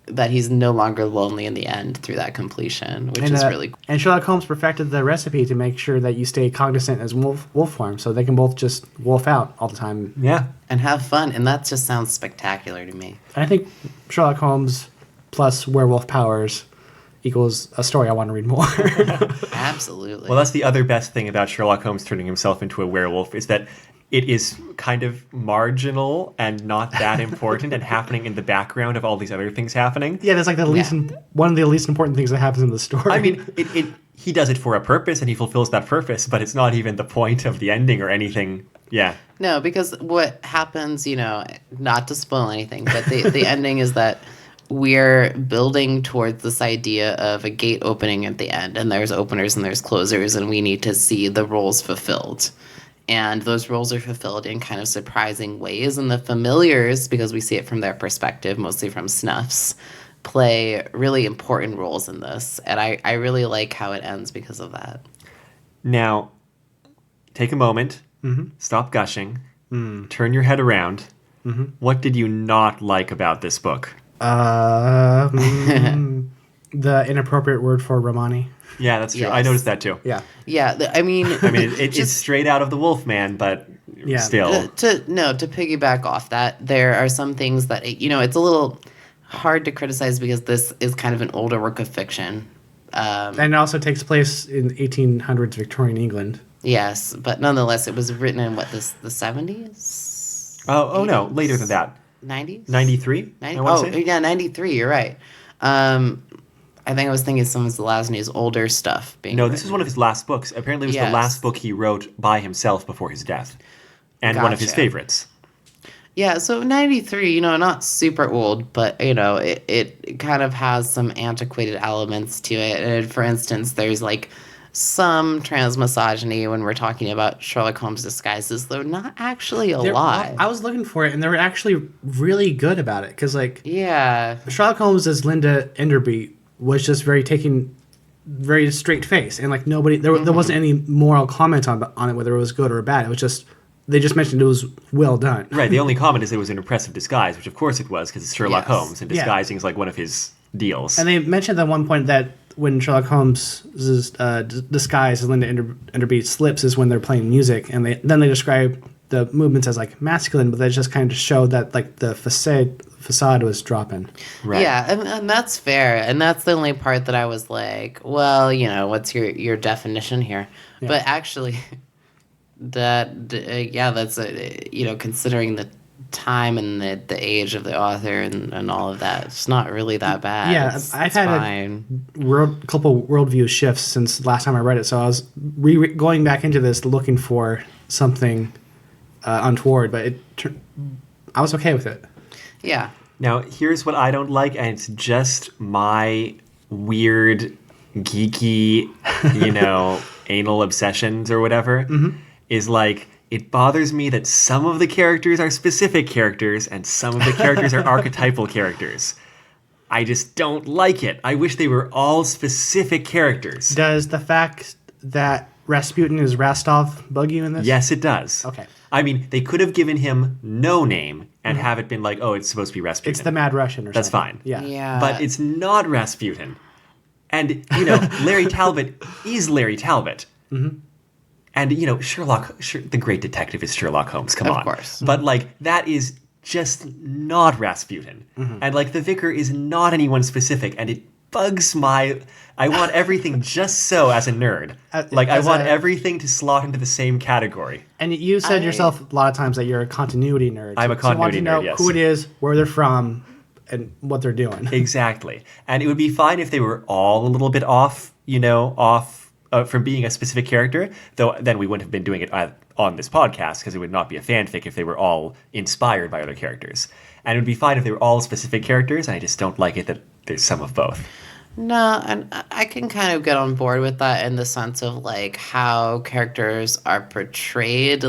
that he's no longer lonely in the end through that completion, which is really cool. And Sherlock Holmes perfected the recipe to make sure that you stay cognizant as wolf form, so they can both just wolf out all the time. Yeah. And have fun, and that just sounds spectacular to me. And I think Sherlock Holmes plus werewolf powers equals a story I want to read more. Absolutely. Well, that's the other best thing about Sherlock Holmes turning himself into a werewolf, is that it is kind of marginal and not that important and happening in the background of all these other things happening. Yeah, that's like one of the least important things that happens in the story. I mean, he does it for a purpose and he fulfills that purpose, but it's not even the point of the ending or anything. Yeah. No, because what happens, not to spoil anything, but the ending is that we're building towards this idea of a gate opening at the end, and there's openers and there's closers, and we need to see the roles fulfilled. And those roles are fulfilled in kind of surprising ways, and the familiars, because we see it from their perspective, mostly from Snuff's, play really important roles in this. And I really like how it ends because of that. Now, take a moment, stop gushing, turn your head around. What did you not like about this book? The inappropriate word for Romani. Yeah, that's true. Yes. I noticed that too. Yeah. Yeah, I mean, It's straight out of the Wolfman, but Yeah. still. to piggyback off that, there are some things that it's a little hard to criticize because this is kind of an older work of fiction. And it also takes place in 1800s Victorian England. Yes, but nonetheless, it was written in the 70s. Oh no, later than that. 90s. 93? I want to say. Yeah, 93. You're right. I think I was thinking some of Zelazny's older stuff. No, this is one of his last books. Apparently, it was the Yes. last book he wrote by himself before his death, and one of his Gotcha. favorites. Yeah, so 93, not super old, but, it kind of has some antiquated elements to it. And for instance, there's like some transmisogyny when we're talking about Sherlock Holmes disguises, though not actually a lot. I was looking for it, and they were actually really good about it, because Yeah. Sherlock Holmes as Linda Enderby was just very straight face, and nobody there wasn't any moral comment on it, whether it was good or bad. It was just they just mentioned it was well done. Right. The only comment is it was an impressive disguise, which of course it was, because it's Sherlock Yes. Holmes, and Yeah. disguising is like one of his deals. And they mentioned at one point that when Sherlock Holmes' disguise as Linda Enderby slips is when they're playing music, and they describe the movements as masculine, but they just kind of showed that the facade was dropping. Right. Yeah, and that's fair. And that's the only part that I was like, well, what's your definition here? Yeah. But actually, that's considering the time and the age of the author and all of that. It's not really that bad. Yeah, I've had a couple worldview shifts since the last time I read it, so I was going back into this looking for something untoward, but I was okay with it. Yeah. Now, here's what I don't like, and it's just my weird, geeky, anal obsessions or whatever, is like, it bothers me that some of the characters are specific characters and some of the characters are archetypal characters. I just don't like it. I wish they were all specific characters. Does the fact that Rasputin is Rostov bug you in this? Yes, it does. Okay. I mean, they could have given him no name and have it been like, oh, it's supposed to be Rasputin. It's the Mad Russian or That's something. fine. Yeah. But it's not Rasputin. And, Larry Talbot is Larry Talbot. Mm-hmm. And, the great detective is Sherlock Holmes. Come on. Of course. But, that is just not Rasputin. Mm-hmm. And, the vicar is not anyone specific. And it bugs I want everything just so as a nerd. I want everything to slot into the same category. And you said yourself a lot of times that you're a continuity nerd. I'm a continuity nerd, yes. Who it is, where they're from, and what they're doing. Exactly. And it would be fine if they were all a little bit off, from being a specific character, though then we wouldn't have been doing it on this podcast because it would not be a fanfic if they were all inspired by other characters. And it would be fine if they were all specific characters, and I just don't like it that there's some of both. No, and I can kind of get on board with that in the sense of, how characters are portrayed.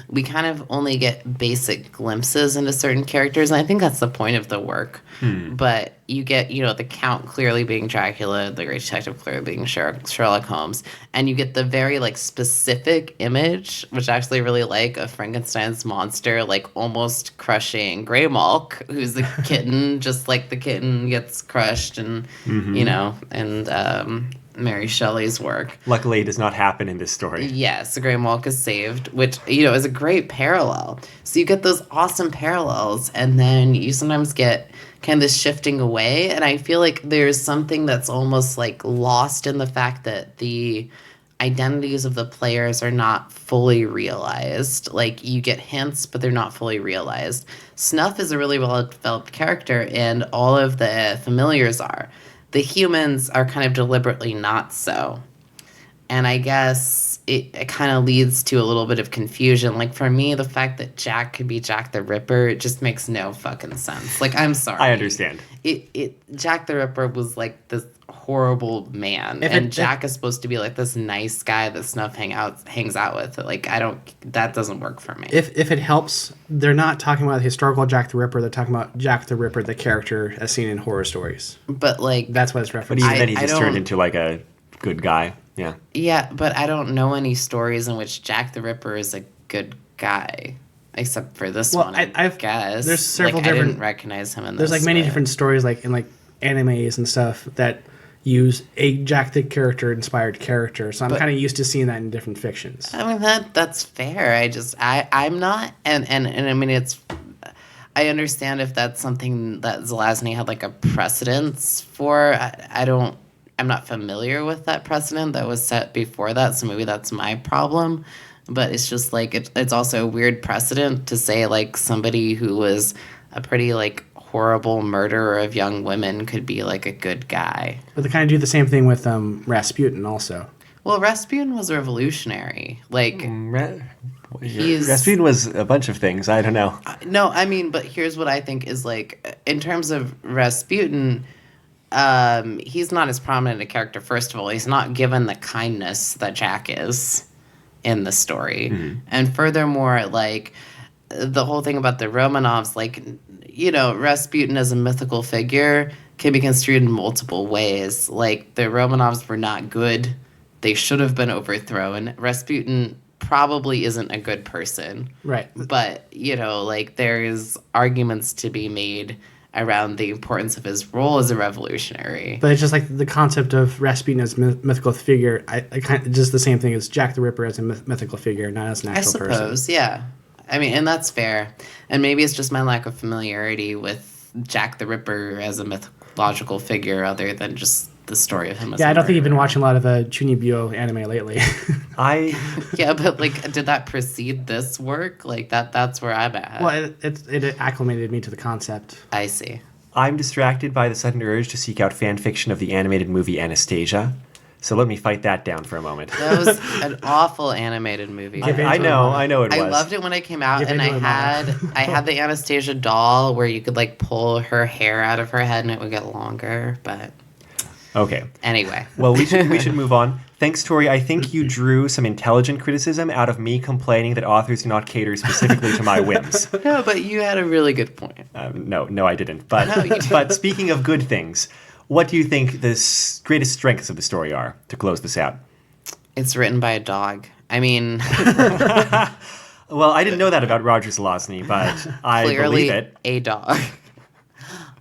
We kind of only get basic glimpses into certain characters, and I think that's the point of the work. But you get, the Count clearly being Dracula, the Great Detective clearly being Sherlock Holmes, and you get the very, specific image, which I actually really like, of Frankenstein's monster, almost crushing Greymalk, who's the kitten, just like the kitten gets crushed, and, and Mary Shelley's work. Luckily, it does not happen in this story. Yes, the Greymalk is saved, which, is a great parallel. So you get those awesome parallels, and then you sometimes get kind of this shifting away, and I feel like there's something that's almost, lost in the fact that the identities of the players are not fully realized. You get hints, but they're not fully realized. Snuff is a really well-developed character, and all of the familiars are. The humans are kind of deliberately not so. And I guess it kind of leads to a little bit of confusion. For me, the fact that Jack could be Jack the Ripper, it just makes no fucking sense. I'm sorry. I understand. Jack the Ripper was this horrible man. Jack is supposed to be this nice guy that Snuff hangs out with. That doesn't work for me. If it helps, they're not talking about the historical Jack the Ripper. They're talking about Jack the Ripper, the character as seen in horror stories. But that's what it's referencing. But even then, he just turned into a good guy. Yeah. Yeah, but I don't know any stories in which Jack the Ripper is a good guy, except for this one. I guess there's several different. I didn't recognize him in this. There's many different stories, in animes and stuff that use a Jack the character inspired character. So I'm kind of used to seeing that in different fictions. I mean that's fair. I'm not, and I mean it's. I understand if that's something that Zelazny had a precedence for. I'm not familiar with that precedent that was set before that, so maybe that's my problem. But it's just it's also a weird precedent to say somebody who was a pretty horrible murderer of young women could be a good guy. But they kind of do the same thing with Rasputin also. Well, Rasputin was revolutionary. Rasputin was a bunch of things. I don't know. No, I mean, but here's what I think is in terms of Rasputin. He's not as prominent a character, first of all. He's not given the kindness that Jack is in the story. Mm-hmm. And furthermore, the whole thing about the Romanovs, Rasputin as a mythical figure can be construed in multiple ways. The Romanovs were not good. They should have been overthrown. Rasputin probably isn't a good person. Right. But, there's arguments to be made around the importance of his role as a revolutionary. But it's just the concept of Rasputin as mythical figure. I kind of just the same thing as Jack the Ripper as a mythical figure, not as an actual person. I suppose, yeah. I mean, and that's fair. And maybe it's just my lack of familiarity with Jack the Ripper as a mythological figure, other than just the story of him as Yeah, a I don't think you've been murderer. watching a lot of the Chunibyo anime lately. I Yeah, but like, did that precede this work? Like that's where I'm at. Well, it acclimated me to the concept. I see. I'm distracted by the sudden urge to seek out fan fiction of the animated movie Anastasia. So let me fight that down for a moment. That was an awful animated movie. Give in I to it, know Mona. it was. I loved it when it came out, Give and I into it, Mona. had the Anastasia doll where you could like pull her hair out of her head and it would get longer. But Okay. anyway, Well, we should move on. Thanks, Tori. I think you drew some intelligent criticism out of me complaining that authors do not cater specifically to my whims. no, but you had a really good point. No, I didn't. But No, you didn't. but speaking of good things, what do you think the greatest strengths of the story are to close this out? It's written by a dog. I mean, Well, I didn't know that about Roger Zelazny, but I clearly believe it. a dog.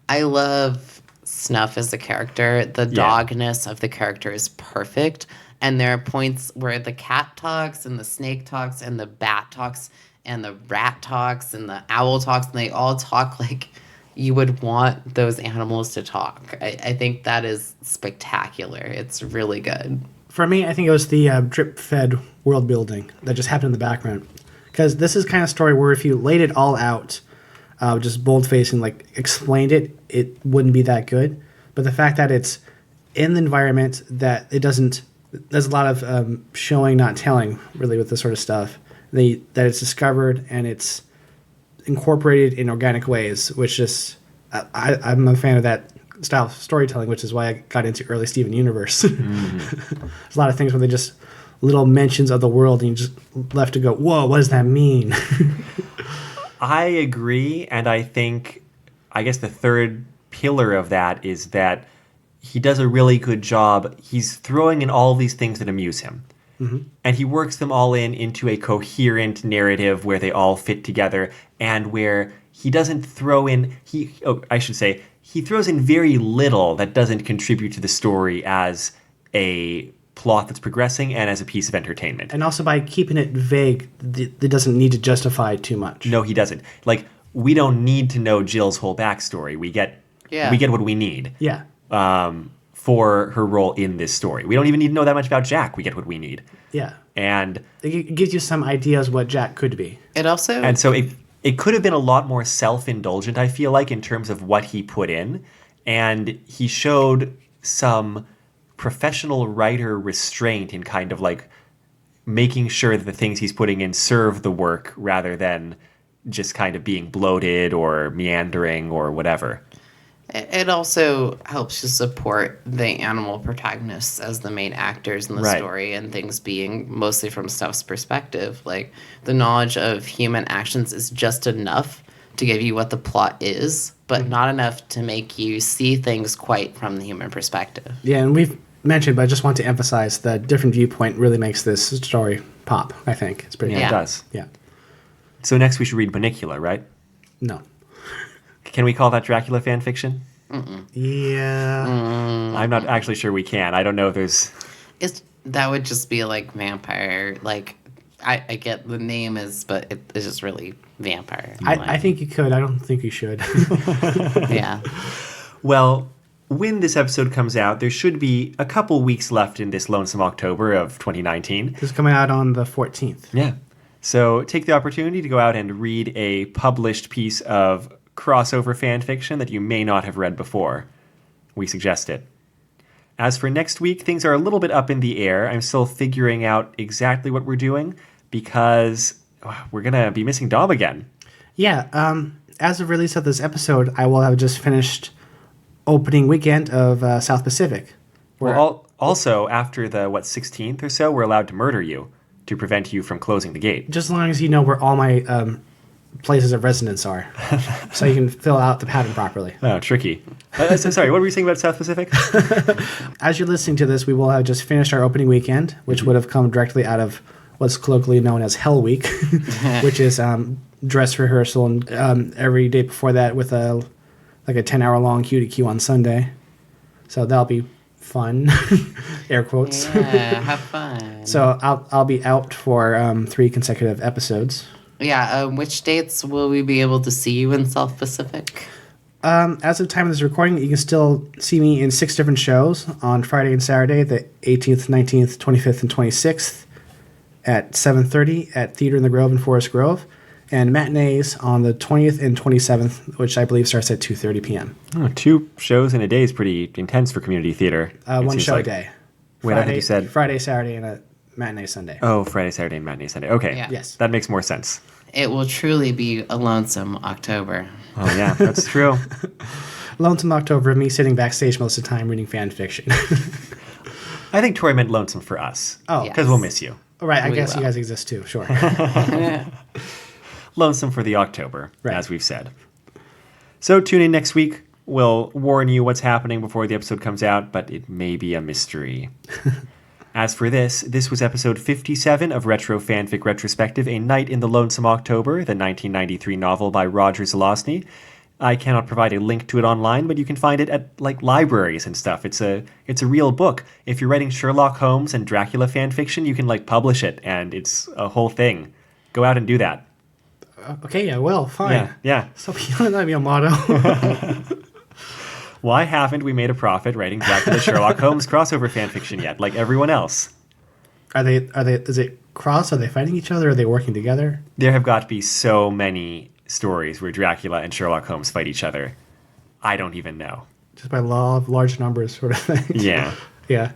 I love Snuff as a character. The Yeah. dogness of the character is perfect. And there are points where the cat talks and the snake talks and the bat talks and the rat talks and the owl talks, and they all talk like you would want those animals to talk. I think that is spectacular. It's really good. For me, I think it was the drip-fed world building that just happened in the background. Because this is kind of story where if you laid it all out, just bold-faced and like explained it, it wouldn't be that good. But the fact that it's in the environment, that it doesn't, there's a lot of showing, not telling, really, with this sort of stuff. That it's discovered and it's incorporated in organic ways, which just, I'm a fan of that style of storytelling, which is why I got into early Steven Universe. There's a lot of things where they just little mentions of the world and you just left to go, whoa, what does that mean? I agree, and I guess the third pillar of that is that he does a really good job. He's throwing in all these things that amuse him. And he works them all into a coherent narrative where they all fit together, and where he doesn't throw in, he throws in very little that doesn't contribute to the story as a plot that's progressing and as a piece of entertainment. And also by keeping it vague, it doesn't need to justify too much. No, he doesn't. Like, we don't need to know Jill's whole backstory. We get what we need. Yeah. For her role in this story. We don't even need to know that much about Jack. We get what we need. Yeah. And It gives you some ideas what Jack could be. It also... and so it could have been a lot more self-indulgent, I feel like, in terms of what he put in. And he showed some professional writer restraint in kind of like making sure that the things he's putting in serve the work rather than just kind of being bloated or meandering or whatever. It also helps to support the animal protagonists as the main actors in the Right. story, and things being mostly from Stuff's perspective. Like, the knowledge of human actions is just enough to give you what the plot is, but not enough to make you see things quite from the human perspective. Yeah, and we've mentioned, but I just want to emphasize the different viewpoint really makes this story pop, I think. It's pretty Yeah, Yeah. it does. Yeah. So next we should read Bunnicula, right? No. Can we call that Dracula fan fiction? Yeah. I'm not actually sure we can. I don't know if there's... That would just be like vampire. Like, I get the name is, but it's just really vampire. I think you could. I don't think you should. Yeah. Well, when this episode comes out, there should be a couple weeks left in this Lonesome October of 2019. This is coming out on the 14th. Yeah. So take the opportunity to go out and read a published piece of crossover fan fiction that you may not have read before. We suggest it. As for next week, things are a little bit up in the air. I'm still figuring out exactly what we're doing because we're going to be missing Dom again. Yeah. As of release of this episode, I will have just finished opening weekend of South Pacific. Well, also, after the, 16th or so, we're allowed to murder you to prevent you from closing the gate. Just as long as you know where all my places of residence are, so you can fill out the pattern properly. Oh, tricky. Sorry, what were you saying about South Pacific? As you're listening to this, we will have just finished our opening weekend, which would have come directly out of what's colloquially known as Hell Week, which is dress rehearsal and every day before that with a 10-hour long cue to queue on Sunday. So that'll be fun, air quotes. Yeah, have fun. So I'll be out for 3 consecutive episodes. Yeah, which dates will we be able to see you in South Pacific? As of the time of this recording, you can still see me in 6 different shows on Friday and Saturday, the 18th, 19th, 25th, and 26th at 7:30 at Theater in the Grove in Forest Grove, and matinees on the 20th and 27th, which I believe starts at 2:30 p.m. Oh, 2 shows in a day is pretty intense for community theater. One show a day. Wait, I think you said... Friday, Saturday, and a matinee Sunday. Oh, Friday, Saturday, and matinee Sunday. Okay. Yeah. Yes. That makes more sense. It will truly be a lonesome October. Oh, yeah, that's true. Lonesome October, me sitting backstage most of the time reading fan fiction. I think Tori meant lonesome for us. Oh. Because we'll miss you. Right, I We guess will. you guys exist too, sure. Lonesome for the October, Right. as we've said. So tune in next week. We'll warn you what's happening before the episode comes out, but it may be a mystery. As for this was episode 57 of Retro Fanfic Retrospective, A Night in the Lonesome October, the 1993 novel by Roger Zelazny. I cannot provide a link to it online, but you can find it at libraries and stuff. It's a real book. If you're writing Sherlock Holmes and Dracula fanfiction, you can publish it, and it's a whole thing. Go out and do that. Okay, yeah, well, fine. Yeah. So that'd be a motto. Why haven't we made a profit writing Dracula Sherlock Holmes crossover fanfiction yet, like everyone else? Is it cross? Are they fighting each other? Are they working together? There have got to be so many stories where Dracula and Sherlock Holmes fight each other. I don't even know. Just by law of large numbers sort of thing. Yeah. Yeah.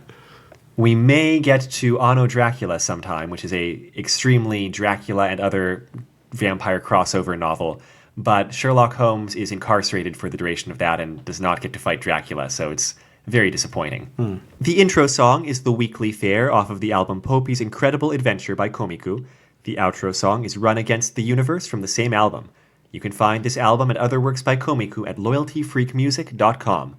We may get to Anno Dracula sometime, which is a extremely Dracula and other vampire crossover novel. But Sherlock Holmes is incarcerated for the duration of that and does not get to fight Dracula, so it's very disappointing. The intro song is The Weekly Fair off of the album Popey's Incredible Adventure by Komiku. The outro song is Run Against the Universe from the same album. You can find this album and other works by Komiku at loyaltyfreakmusic.com.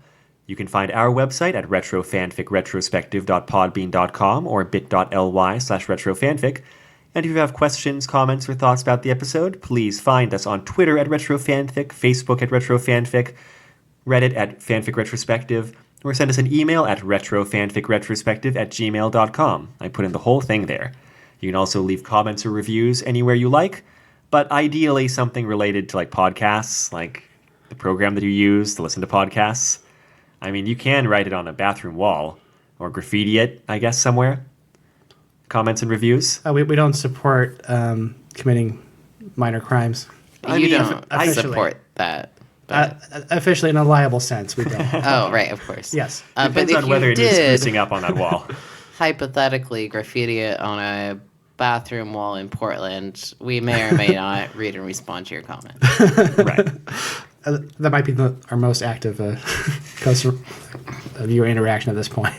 You can find our website at retrofanficretrospective.podbean.com or bit.ly/retrofanfic. And if you have questions, comments, or thoughts about the episode, please find us on Twitter at retrofanfic, Facebook at retrofanfic, Reddit at fanficretrospective, or send us an email at retrofanficretrospective@gmail.com. I put in the whole thing there. You can also leave comments or reviews anywhere you like, but ideally something related to podcasts, like the program that you use to listen to podcasts. I mean, you can write it on a bathroom wall or graffiti it, I guess, somewhere. Comments and reviews. We don't support committing minor crimes. You don't officially. support that. But, Officially, in a liable sense, we don't. oh, right, of course. Yes. But Depends if on you whether it is did sprucing up on that wall. hypothetically graffiti it on a bathroom wall in Portland, we may or may not read and respond to your comment. Right. That might be our most active customer viewer interaction at this point.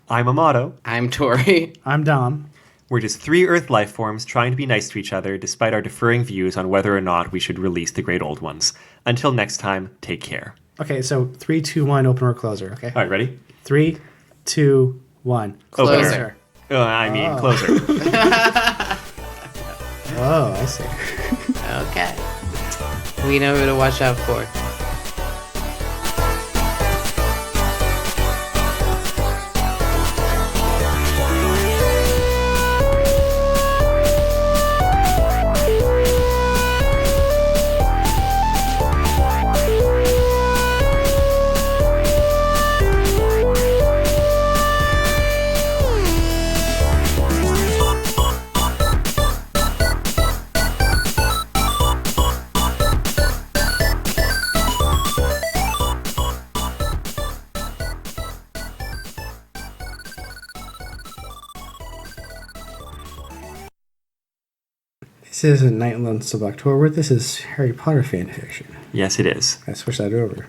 I'm Amato. I'm Tori. I'm Dom. We're just 3 Earth life forms trying to be nice to each other despite our differing views on whether or not we should release the great old ones. Until next time, take care. Okay, so 3, 2, 1, opener, closer. Okay. All right, ready? 3, 2, 1. Closer. Closer. Oh, I see. Okay. We know who to watch out for. This is a Night in Lonesome October. This is Harry Potter fan fiction. Yes, it is. I switched that over.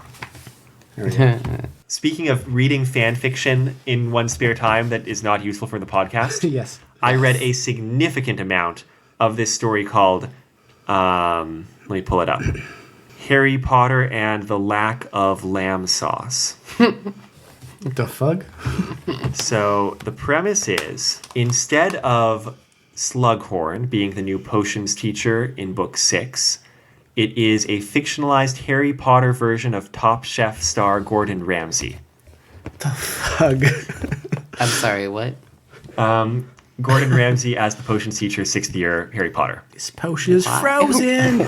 There we go. Speaking of reading fan fiction in one's spare time that is not useful for the podcast, Yes. I read a significant amount of this story called, let me pull it up, Harry Potter and the Lack of Lamb Sauce. The fuck? So the premise is, instead of Slughorn being the new potions teacher in book 6, it is a fictionalized Harry Potter version of Top Chef star Gordon Ramsay. The fuck? I'm sorry, what? Gordon Ramsay as the potions teacher, 6th year Harry Potter. This potion is frozen.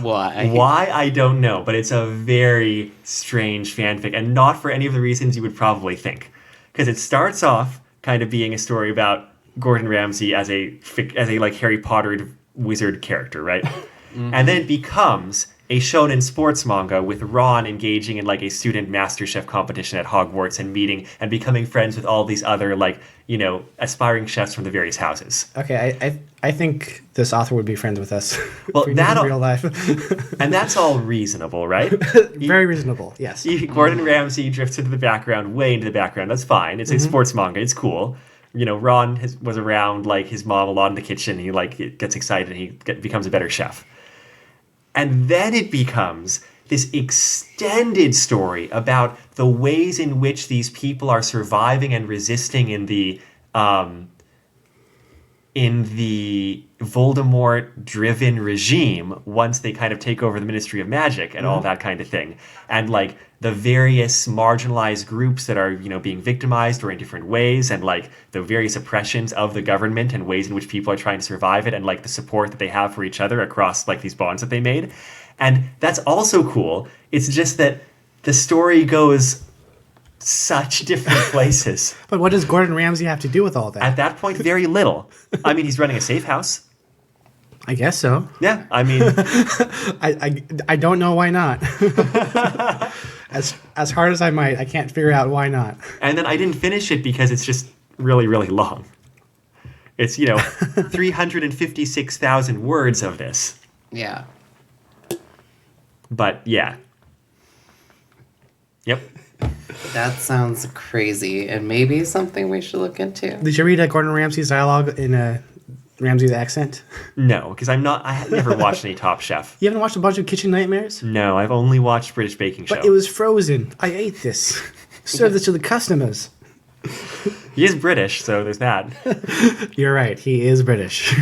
Why? Why, I don't know, but it's a very strange fanfic, and not for any of the reasons you would probably think. Because it starts off kind of being a story about Gordon Ramsay as a like Harry Potter wizard character, right? And then it becomes a shonen sports manga with Ron engaging in like a student MasterChef competition at Hogwarts and meeting and becoming friends with all these other like, aspiring chefs from the various houses. Okay, I think this author would be friends with us. Well, if we did that in real life. And that's all reasonable, right? Very reasonable. Yes. Gordon Ramsay drifts into the background, way into the background. That's fine. It's a sports manga. It's cool. Ron was around like his mom a lot in the kitchen. He like gets excited. And he becomes a better chef. And then it becomes this extended story about the ways in which these people are surviving and resisting in the Voldemort-driven regime once they kind of take over the Ministry of Magic and all that kind of thing. And like the various marginalized groups that are, being victimized or in different ways, and like the various oppressions of the government and ways in which people are trying to survive it, and like the support that they have for each other across like these bonds that they made. And that's also cool. It's just that the story goes such different places. But what does Gordon Ramsay have to do with all that? At that point, very little. I mean, he's running a safe house. I guess so. Yeah, I mean... I don't know why not. As hard as I might, I can't figure out why not. And then I didn't finish it because it's just really, really long. It's, 356,000 words of this. Yeah. But, yeah. Yep. That sounds crazy, and maybe something we should look into. Did you read Gordon Ramsay's dialogue in Ramsay's accent? No, because I never watched any Top Chef. You haven't watched a bunch of Kitchen Nightmares? No, I've only watched British Baking Show. But it was frozen. I ate this. Serve this to the customers. He is British, so there's that. You're right. He is British.